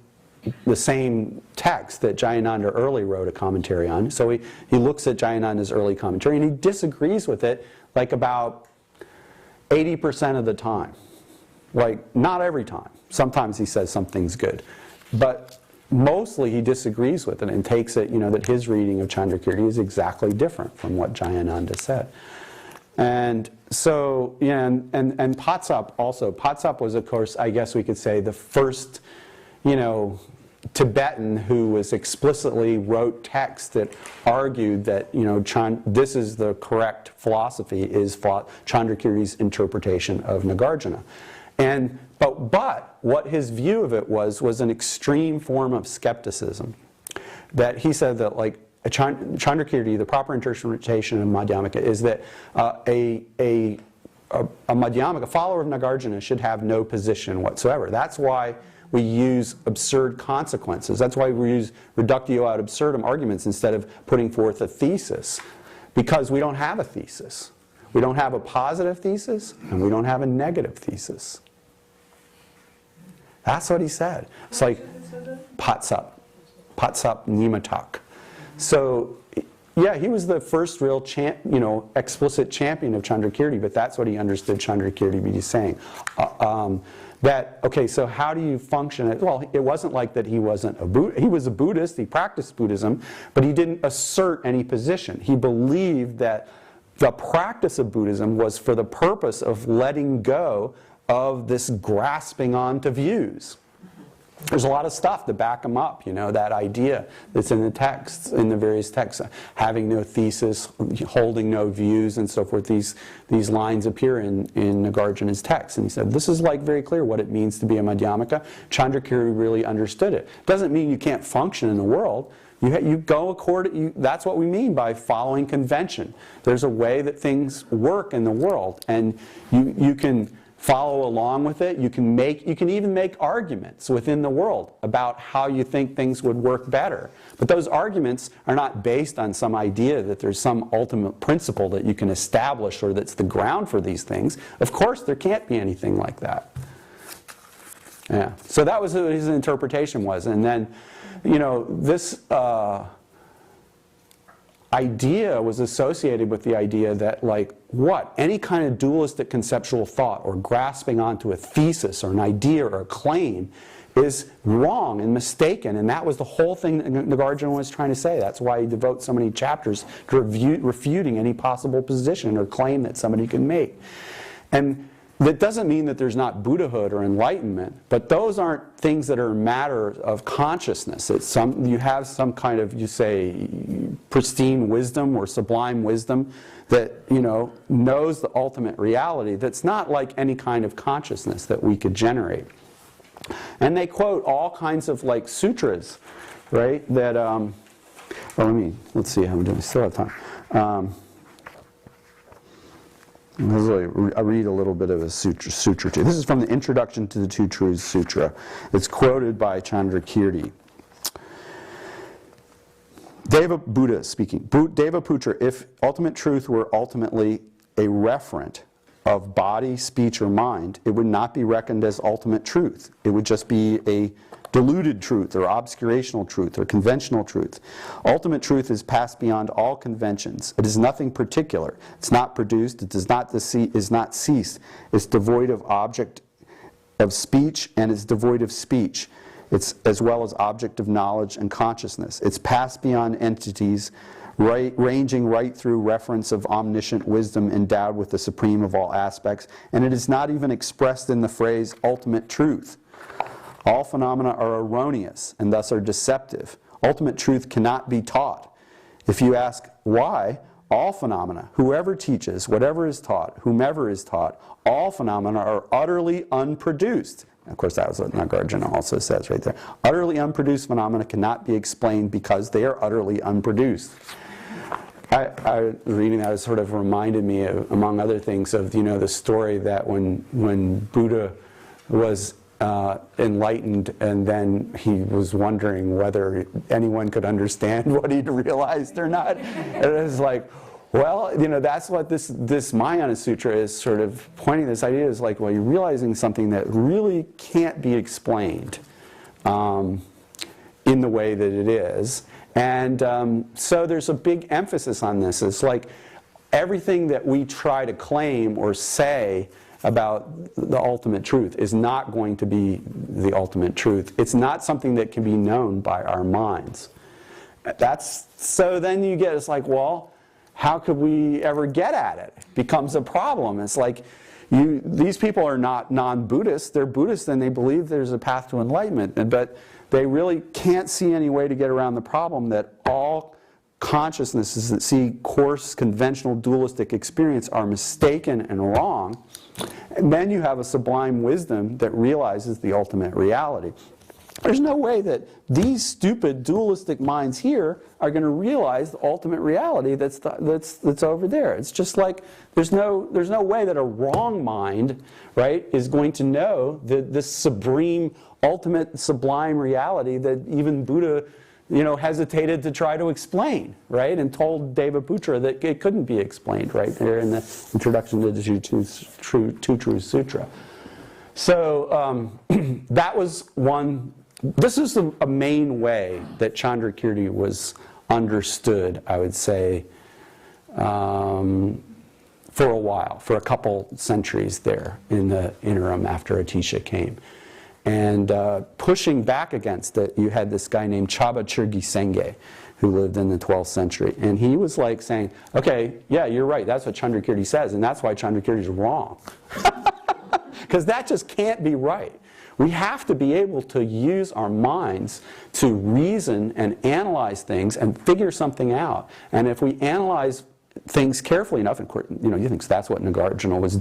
[SPEAKER 1] the same text that Jayananda early wrote a commentary on. So he looks at Jayananda's early commentary and he disagrees with it like about 80% of the time. Like, not every time. Sometimes he says something's good. But mostly he disagrees with it and takes it, that his reading of Chandrakirti is exactly different from what Jayananda said. And so, and Patsap also. Patsap was, of course, I guess we could say, the first, Tibetan who was explicitly wrote texts that argued that, this is the correct philosophy, is Chandrakirti's interpretation of Nagarjuna. And But what his view of it was an extreme form of skepticism. That he said that, like, Chandrakirti, the proper interpretation of Madhyamaka, is that a Madhyamaka, follower of Nagarjuna, should have no position whatsoever. That's why we use absurd consequences. That's why we use reductio ad absurdum arguments instead of putting forth a thesis. Because we don't have a thesis. We don't have a positive thesis, and we don't have a negative thesis. That's what he said. It's like patsap nimatak. So, yeah, he was the first real explicit champion of Chandrakirti, but that's what he understood Chandrakirti to be saying. Okay, so how do you function? Well, it wasn't like that he wasn't a Buddhist. He was a Buddhist, he practiced Buddhism, but he didn't assert any position. He believed that the practice of Buddhism was for the purpose of letting go of this grasping onto views. There's a lot of stuff to back him up, that idea that's in the texts, in the various texts, having no thesis, holding no views, and so forth. These lines appear in Nagarjuna's text. And he said, this is like very clear what it means to be a Madhyamaka. Chandrakirti really understood it. Doesn't mean you can't function in the world. You go according, that's what we mean by following convention. There's a way that things work in the world, and you can follow along with it. You can even make arguments within the world about how you think things would work better. But those arguments are not based on some idea that there's some ultimate principle that you can establish or that's the ground for these things. Of course, there can't be anything like that. Yeah. So that was what his interpretation was. And then, this idea was associated with the idea that, like, any kind of dualistic conceptual thought or grasping onto a thesis or an idea or a claim is wrong and mistaken, and that was the whole thing that Nagarjuna was trying to say. That's why he devotes so many chapters to refuting any possible position or claim that somebody can make. And that doesn't mean that there's not Buddhahood or enlightenment, but those aren't things that are a matter of consciousness. You have some kind of, pristine wisdom or sublime wisdom that, knows the ultimate reality that's not like any kind of consciousness that we could generate. And they quote all kinds of, like, sutras, right, that, let's see how I'm doing. We still have time. I'll read a little bit of a sutra too. This is from the Introduction to the Two Truths Sutra. It's quoted by Chandrakirti. Deva Buddha speaking. Devaputra, if ultimate truth were ultimately a referent of body, speech, or mind, it would not be reckoned as ultimate truth. It would just be a diluted truth or obscurational truth or conventional truth. Ultimate truth is passed beyond all conventions. It is nothing particular. It's not produced. It does not is not ceased. It's devoid of object of speech and is devoid of speech. It's as well as object of knowledge and consciousness. It's passed beyond entities, ranging right through reference of omniscient wisdom endowed with the supreme of all aspects, and it is not even expressed in the phrase ultimate truth. All phenomena are erroneous and thus are deceptive. Ultimate truth cannot be taught. If you ask why, all phenomena, whoever teaches, whatever is taught, whomever is taught, all phenomena are utterly unproduced. Of course, that was what Nagarjuna also says right there. Utterly unproduced phenomena cannot be explained because they are utterly unproduced. I reading that, it sort of reminded me of, among other things, of the story that when Buddha was enlightened, and then he was wondering whether anyone could understand what he'd realized or not. And it was like, well, that's what this Mahayana Sutra is sort of pointing this idea is like, well, you're realizing something that really can't be explained in the way that it is. And so there's a big emphasis on this. It's like everything that we try to claim or say about the ultimate truth is not going to be the ultimate truth. It's not something that can be known by our minds. So then it's like, well, how could we ever get at it? It becomes a problem. It's like, these people are not non-Buddhists. They're Buddhists and they believe there's a path to enlightenment, but they really can't see any way to get around the problem that all consciousnesses that see coarse, conventional, dualistic experience are mistaken and wrong. And then you have a sublime wisdom that realizes the ultimate reality. There's no way that these stupid dualistic minds here are going to realize the ultimate reality that's over there. It's just like there's no way that a wrong mind, right, is going to know this supreme, ultimate, sublime reality that even Buddha, hesitated to try to explain, right, and told Devaputra that it couldn't be explained, right, there in the introduction to the Two Truths Sutra. So that was one. This is a main way that Chandrakirti was understood, I would say, for a while, for a couple centuries there in the interim after Atisha came. And pushing back against it, you had this guy named Chaba Churgi Senge, who lived in the 12th century. And he was like saying, okay, yeah, you're right, that's what Chandrakirti says, and that's why Chandrakirti is wrong. Because that just can't be right. We have to be able to use our minds to reason and analyze things and figure something out. And if we analyze things carefully enough, and you think that's what Nagarjuna was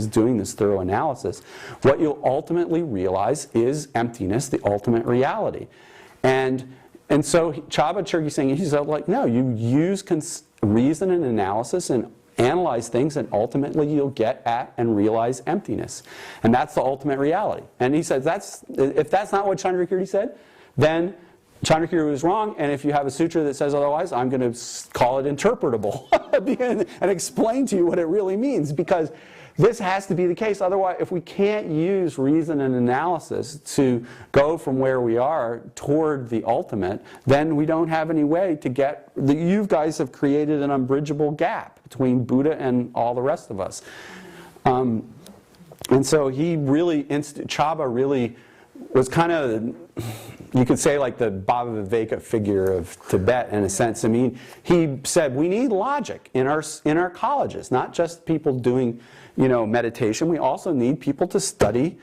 [SPEAKER 1] doing this thorough analysis, what you'll ultimately realize is emptiness, the ultimate reality. And so Chaba Churgi saying, he's like, no, you use reason and analysis and analyze things, and ultimately you'll get at and realize emptiness. And that's the ultimate reality. And he says, if that's not what Chandrakirti said, then Chandrakirti was wrong, and if you have a sutra that says otherwise, I'm going to call it interpretable and explain to you what it really means, because this has to be the case. Otherwise, if we can't use reason and analysis to go from where we are toward the ultimate, then we don't have any way to get. You guys have created an unbridgeable gap between Buddha and all the rest of us. And so he really, Chaba really was kind of, you could say, like the Baba Viveka figure of Tibet in a sense. I mean, he said we need logic in our colleges, not just people doing meditation. We also need people to study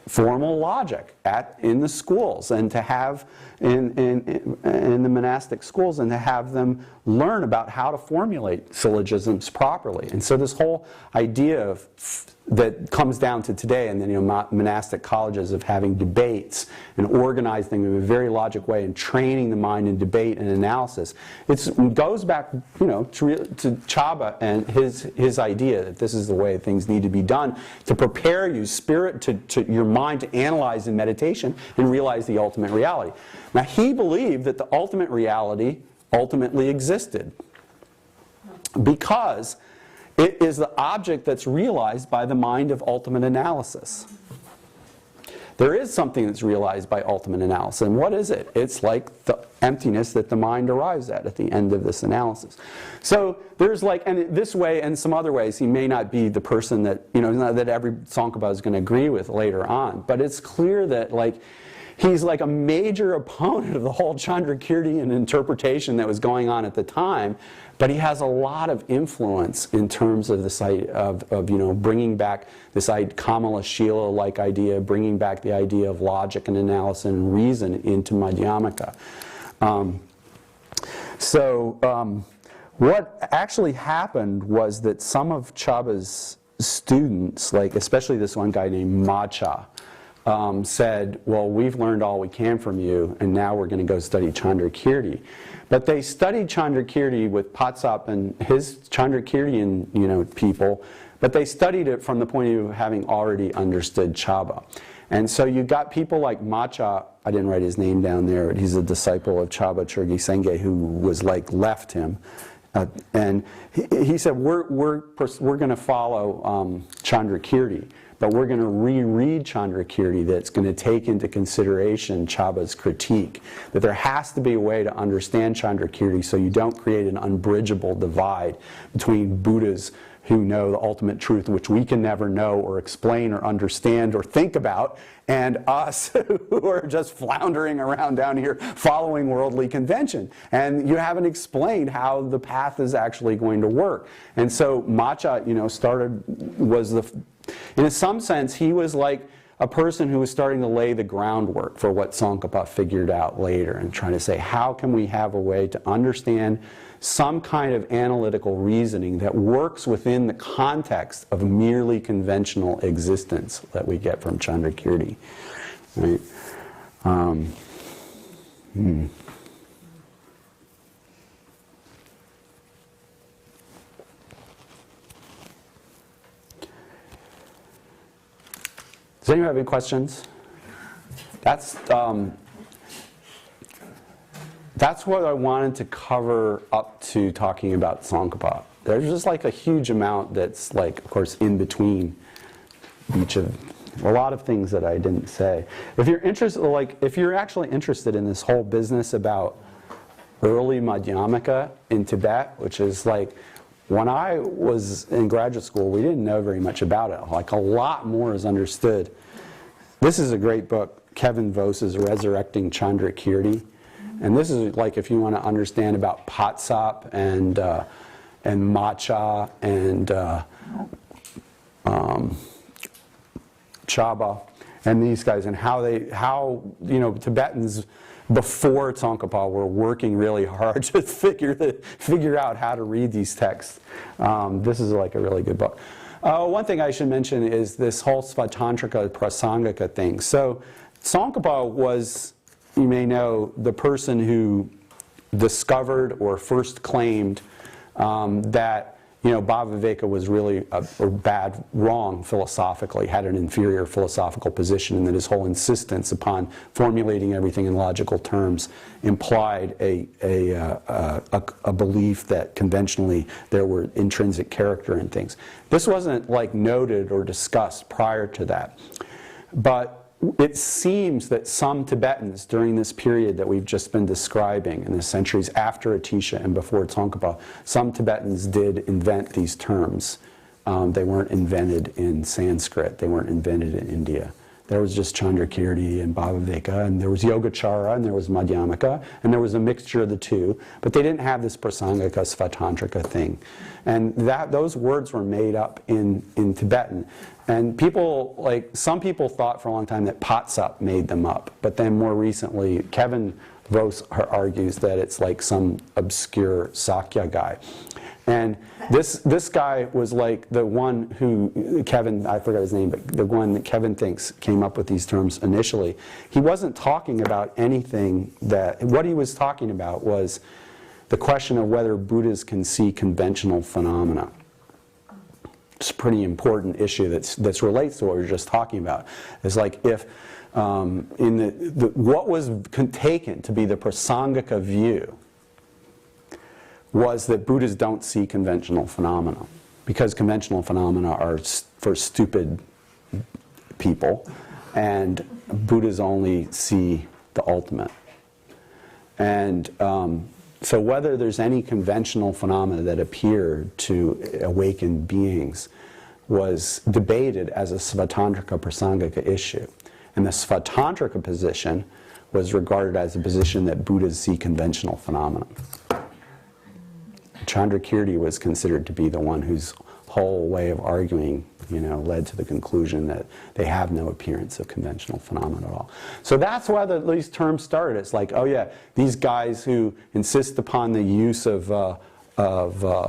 [SPEAKER 1] formal logic in the schools, and to have in the monastic schools, and to have them learn about how to formulate syllogisms properly. And so this whole idea of that comes down to today, and then monastic colleges, of having debates and organizing them in a very logic way and training the mind in debate and analysis. It goes back, to Chaba and his idea that this is the way things need to be done to prepare you, to your mind to analyze in meditation and realize the ultimate reality. Now, he believed that the ultimate reality ultimately existed because it is the object that's realized by the mind of ultimate analysis. There is something that's realized by ultimate analysis. And what is it? It's like the emptiness that the mind arrives at the end of this analysis. So there's and this way and some other ways, he may not be the person that, that every Tsongkhapa is going to agree with later on. But it's clear that, he's like a major opponent of the whole Chandrakirtian interpretation that was going on at the time, but he has a lot of influence in terms of this idea of bringing back this Kamala Shila-like idea, bringing back the idea of logic and analysis and reason into Madhyamaka. What actually happened was that some of Chaba's students, especially this one guy named Macha, said, well, we've learned all we can from you, and now we're going to go study Chandrakirti. But they studied Chandrakirti with Patsap and his Chandrakirtian, people, but they studied it from the point of view of having already understood Chaba. And so you got people like Macha, I didn't write his name down there, but he's a disciple of Chaba Churgi Senge who was left him. And he said, we're going to follow Chandrakirti. But we're going to reread Chandrakirti that's going to take into consideration Chaba's critique. That there has to be a way to understand Chandrakirti so you don't create an unbridgeable divide between Buddhas who know the ultimate truth, which we can never know or explain or understand or think about, and us who are just floundering around down here following worldly convention. And you haven't explained how the path is actually going to work. And so Macha, in some sense, he was like a person who was starting to lay the groundwork for what Tsongkhapa figured out later, and trying to say, how can we have a way to understand some kind of analytical reasoning that works within the context of merely conventional existence that we get from Chandrakirti, right? Does anyone have any questions? That's what I wanted to cover up to talking about Tsongkhapa. There's just like a huge amount that's like, of course, in between each of a lot of things that I didn't say. If you're interested, like if you're actually interested in this whole business about early Madhyamaka in Tibet, which is like, when I was in graduate school, we didn't know very much about it. Like a lot more is understood. This is a great book, Kevin Voss's Resurrecting Chandrakirti. And this is like if you want to understand about Patsap and Macha and Chaba and these guys, and how Tibetans before Tsongkhapa were working really hard to figure out how to read these texts. This is like a really good book. One thing I should mention is this whole Svatantrika Prasangika thing. So Tsongkhapa was, you may know, the person who discovered or first claimed that Bhaviveka was really wrong philosophically, had an inferior philosophical position, and that his whole insistence upon formulating everything in logical terms implied a belief that conventionally there were intrinsic character in things. This wasn't like noted or discussed prior to that, but it seems that some Tibetans during this period that we've just been describing in the centuries after Atisha and before Tsongkhapa, some Tibetans did invent these terms. They weren't invented in Sanskrit. They weren't invented in India. There was just Chandrakirti and Bhaviveka, and there was Yogacara, and there was Madhyamaka, and there was a mixture of the two, but they didn't have this Prasangika Svatantrika thing. And those words were made up in Tibetan. And some people thought for a long time that Patsap made them up, but then more recently, Kevin Voss argues that it's like some obscure Sakya guy. And this guy was like the one who, I forgot his name, but the one that Kevin thinks came up with these terms initially. He wasn't talking about anything what he was talking about was the question of whether Buddhas can see conventional phenomena. It's a pretty important issue that relates to what we were just talking about. It's like if what was taken to be the Prasangika view was that Buddhas don't see conventional phenomena, because conventional phenomena are for stupid people, and Buddhas only see the ultimate. And so whether there's any conventional phenomena that appeared to awaken beings was debated as a Svatantrika Prasangika issue. And the Svatantrika position was regarded as a position that Buddhas see conventional phenomena. Chandrakirti was considered to be the one whose whole way of arguing, led to the conclusion that they have no appearance of conventional phenomena at all. So that's why these terms started. It's like, oh yeah, these guys who insist upon the use of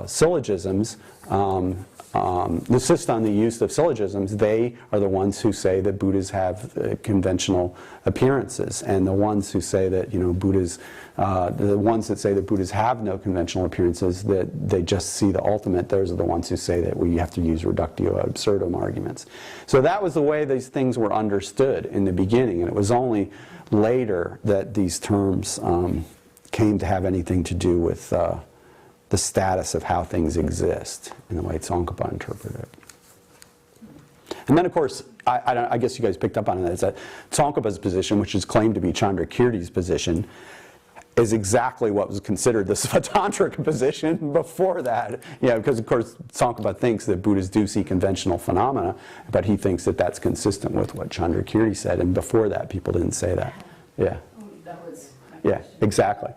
[SPEAKER 1] syllogisms, insist on the use of syllogisms, they are the ones who say that Buddhas have conventional appearances, and the ones who say that Buddhas, the ones that say that Buddhas have no conventional appearances, that they just see the ultimate, those are the ones who say that we have to use reductio ad absurdum arguments. So that was the way these things were understood in the beginning, and it was only later that these terms came to have anything to do with the status of how things exist in the way Tsongkhapa interpreted it. And then, of course, I guess you guys picked up on it, is that Tsongkhapa's position, which is claimed to be Chandrakirti's position, is exactly what was considered the Svatantrika position before that. Because, of course, Tsongkhapa thinks that Buddhas do see conventional phenomena, but he thinks that that's consistent with what Chandrakirti said, and before that, people didn't say that. Yeah.
[SPEAKER 2] That was
[SPEAKER 1] yeah, exactly.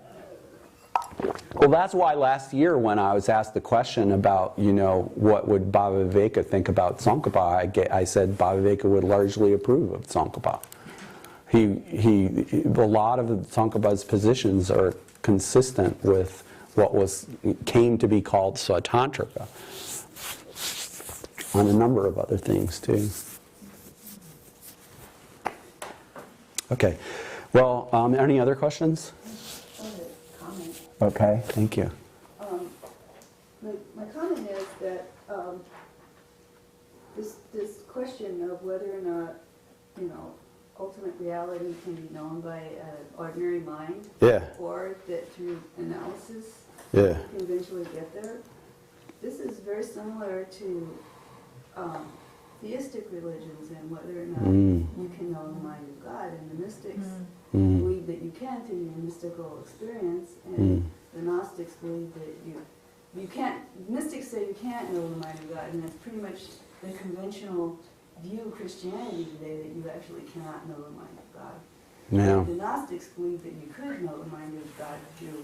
[SPEAKER 1] Well, that's why last year when I was asked the question about, what would Baba Viveka think about Tsongkhapa, I said Baba Viveka would largely approve of Tsongkhapa. A lot of Tsongkhapa's positions are consistent with what came to be called Svatantrika, on a number of other things too. Okay. Well, any other questions?
[SPEAKER 2] Comment.
[SPEAKER 1] Okay, thank you.
[SPEAKER 2] My comment is that this question of whether or not, ultimate reality can be known by an ordinary mind, or that through analysis you can eventually get there. This is very similar to theistic religions and whether or not you can know the mind of God. And the mystics believe that you can through your mystical experience, and the Gnostics believe that you can't. Mystics say you can't know the mind of God, and that's pretty much the conventional view of Christianity today, that you actually cannot know the mind of God.
[SPEAKER 1] Yeah.
[SPEAKER 2] The Gnostics believe that you could know the mind of God through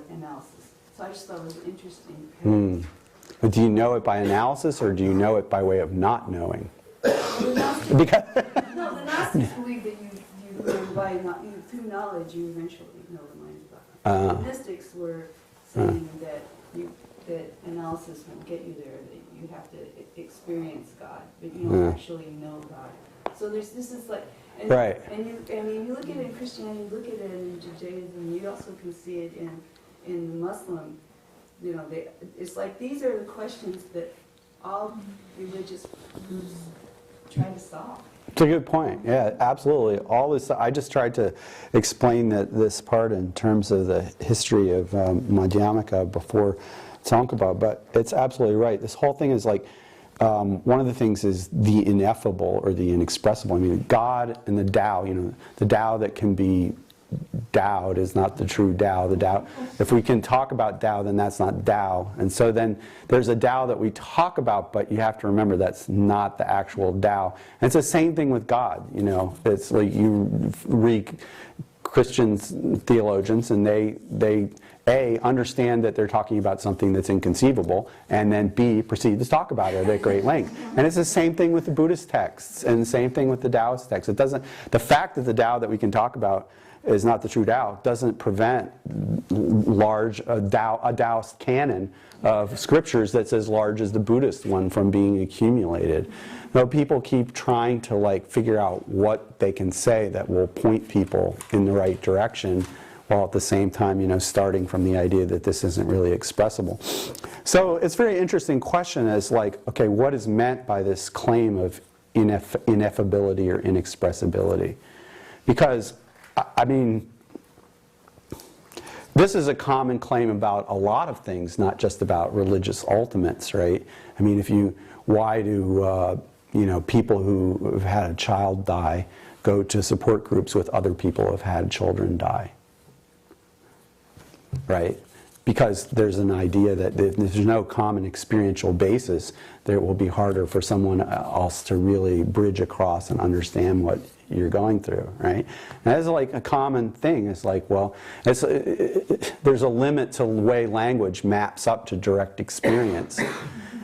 [SPEAKER 2] analysis. So I just thought it was interesting.
[SPEAKER 1] But do you know it by analysis, or do you know it by way of not knowing?
[SPEAKER 2] The Gnostics believe that through knowledge you eventually know the mind of God. The mystics were saying that analysis won't get you there, that you have to experience God, but you don't actually know God. So this is like, and you look at it in Christianity, you look at it in Judaism, you also can see it in Muslim. It's like these are the questions that all religious groups try to solve.
[SPEAKER 1] It's a good point. Yeah, absolutely. All this, I just tried to explain this part in terms of the history of Madhyamaka before Tsongkhapa, but it's absolutely right. This whole thing is like, one of the things is the ineffable or the inexpressible. I mean, God and the Tao, the Tao that can be Taoed is not the true Tao. The Tao, if we can talk about Tao, then that's not Tao. And so then there's a Tao that we talk about, but you have to remember that's not the actual Tao. And it's the same thing with God. It's like you read Christian theologians, and they A, understand that they're talking about something that's inconceivable, and then B, proceed to talk about it at great length. And it's the same thing with the Buddhist texts, and the same thing with the Taoist texts. The fact that the Tao that we can talk about is not the true Tao doesn't prevent a Taoist canon of scriptures that's as large as the Buddhist one from being accumulated. Now, people keep trying to figure out what they can say that will point people in the right direction, while at the same time, starting from the idea that this isn't really expressible. So it's a very interesting question as okay, what is meant by this claim of ineffability or inexpressibility? Because I mean, this is a common claim about a lot of things, not just about religious ultimates, right? I mean, why do people who have had a child die go to support groups with other people who have had children die, right? Because there's an idea that there's no common experiential basis, that it will be harder for someone else to really bridge across and understand what you're going through, right? And that's a common thing. It's there's a limit to the way language maps up to direct experience.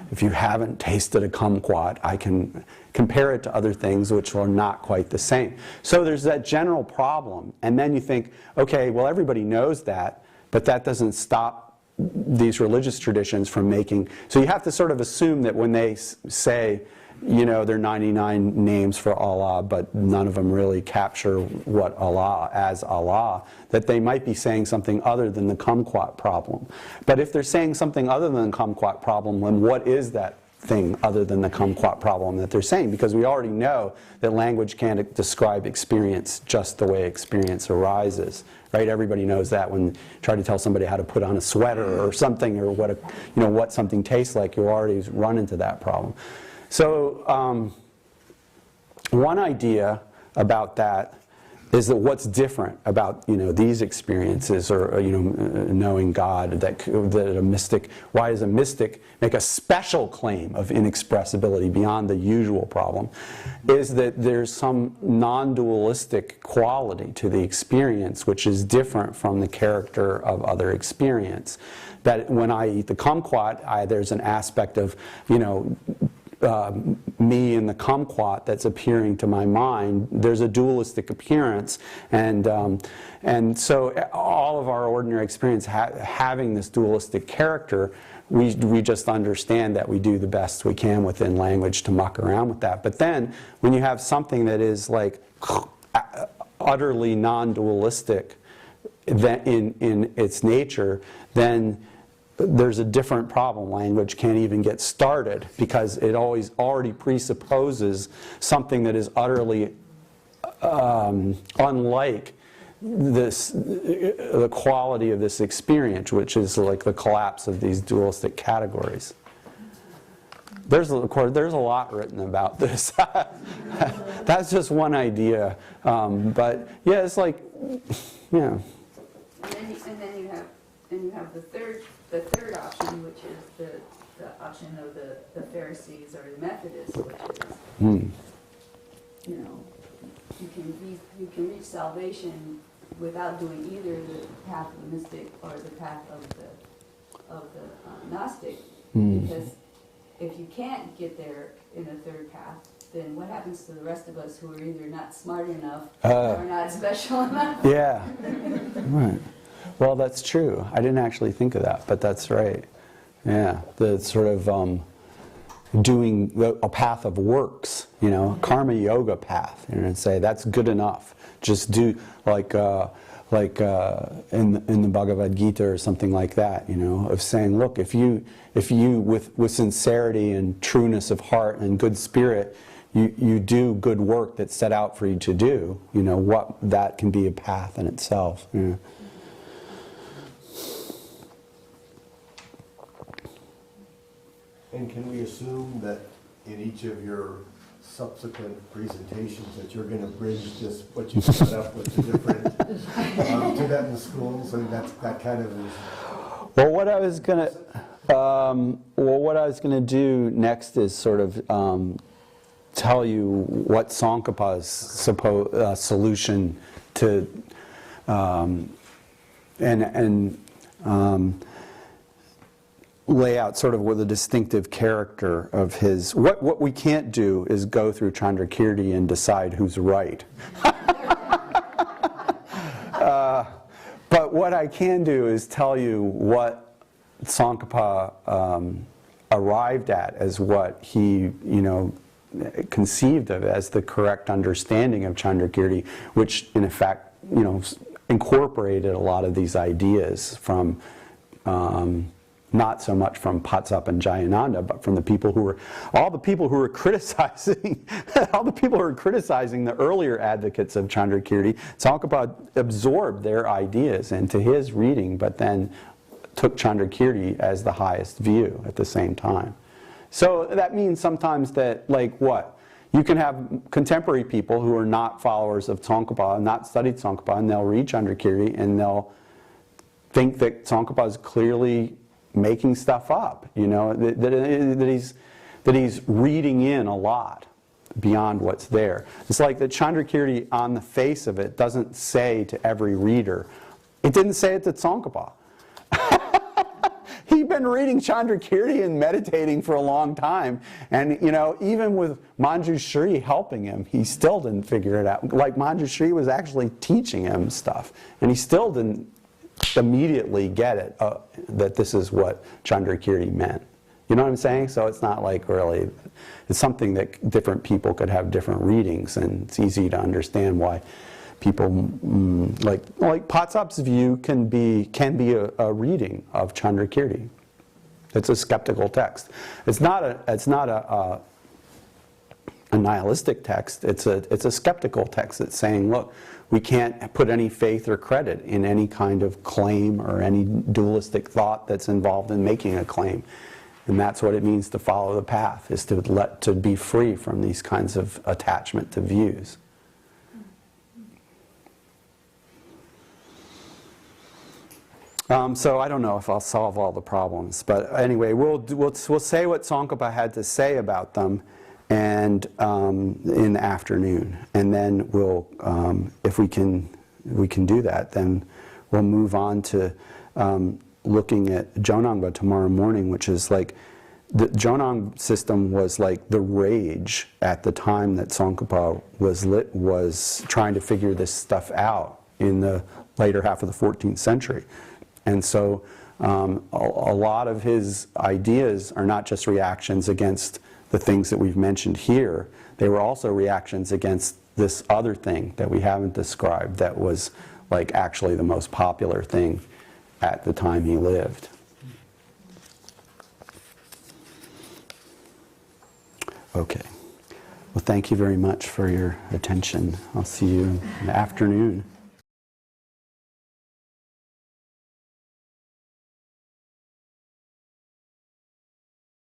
[SPEAKER 1] If you haven't tasted a kumquat, I can compare it to other things which are not quite the same. So there's that general problem, and then you think, okay, well, everybody knows that, but that doesn't stop these religious traditions from making. So you have to sort of assume that when they say, there are 99 names for Allah, but none of them really capture what Allah as Allah, that they might be saying something other than the kumquat problem. But if they're saying something other than the kumquat problem, then what is that thing other than the kumquat problem that they're saying? Because we already know that language can't describe experience just the way experience arises, right? Everybody knows that when you try to tell somebody how to put on a sweater or something, or what something tastes like, you already run into that problem. So one idea about that is that what's different about these experiences, or knowing God, that a mystic, why does a mystic make a special claim of inexpressibility beyond the usual problem, is that there's some non-dualistic quality to the experience which is different from the character of other experience. That when I eat the kumquat, there's an aspect of me and the kumquat that's appearing to my mind. There's a dualistic appearance, and so all of our ordinary experience having this dualistic character, we just understand that we do the best we can within language to muck around with that. But then when you have something that is like utterly non-dualistic in its nature, then there's a different problem. Language can't even get started because it already presupposes something that is utterly unlike the quality of this experience, which is like the collapse of these dualistic categories. Of course, there's a lot written about this. That's just one idea, but yeah, it's like, yeah.
[SPEAKER 2] And then you have the third option, which is the option of the Pharisees or the Methodists, which is, you can reach salvation without doing either the path of the mystic or the path of the Gnostic, because if you can't get there in a third path, then what happens to the rest of us who are either not smart enough or not special enough? Yeah,
[SPEAKER 1] right. Well, that's true. I didn't actually think of that, but that's right. Yeah, the sort of doing a path of works, karma yoga path, and say that's good enough. Just do like in the Bhagavad Gita or something like that, of saying, look, if you with sincerity and trueness of heart and good spirit, you do good work that's set out for you to do, what that can be a path in itself. Yeah.
[SPEAKER 3] And can we assume that in each of your subsequent presentations that you're going to bridge just what you set up with the different Tibetan schools, and that kind of is...
[SPEAKER 1] Well, what I was going to do next is sort of tell you what Tsongkhapa's solution to lay out sort of what the distinctive character of his... What we can't do is go through Chandrakirti and decide who's right. But what I can do is tell you what Tsongkhapa arrived at as what he, conceived of as the correct understanding of Chandrakirti, which in effect, incorporated a lot of these ideas from... not so much from Patsap and Jayananda, but from all the people who were criticizing, the earlier advocates of Chandrakirti. Tsongkhapa absorbed their ideas into his reading, but then took Chandrakirti as the highest view at the same time. So that means sometimes that, you can have contemporary people who are not followers of Tsongkhapa, not studied Tsongkhapa, and they'll read Chandrakirti and they'll think that Tsongkhapa is clearly making stuff up, that he's reading in a lot beyond what's there. It's like the Chandrakirti on the face of it doesn't say to every reader. It didn't say it to Tsongkhapa. He'd been reading Chandrakirti and meditating for a long time, and even with Manjushri helping him, he still didn't figure it out. Like Manjushri was actually teaching him stuff, and he still didn't immediately get it, that this is what Chandrakirti meant. You know what I'm saying? So it's not like really, it's something that different people could have different readings, and it's easy to understand why people, like Patsap's view can be a reading of Chandrakirti. It's a skeptical text. It's not a nihilistic text. It's a skeptical text that's saying, look, we can't put any faith or credit in any kind of claim or any dualistic thought that's involved in making a claim. And that's what it means to follow the path, is to be free from these kinds of attachment to views. So I don't know if I'll solve all the problems, but anyway, we'll say what Tsongkhapa had to say about them, and in the afternoon, and then we'll, if we can do that, then we'll move on to looking at Jonangba tomorrow morning, which is like the Jonang system was like the rage at the time that Tsongkhapa was trying to figure this stuff out in the later half of the 14th century. And so a lot of his ideas are not just reactions against the things that we've mentioned here. They were also reactions against this other thing that we haven't described that was like actually the most popular thing at the time he lived. Okay. Well, thank you very much for your attention. I'll see you in the afternoon.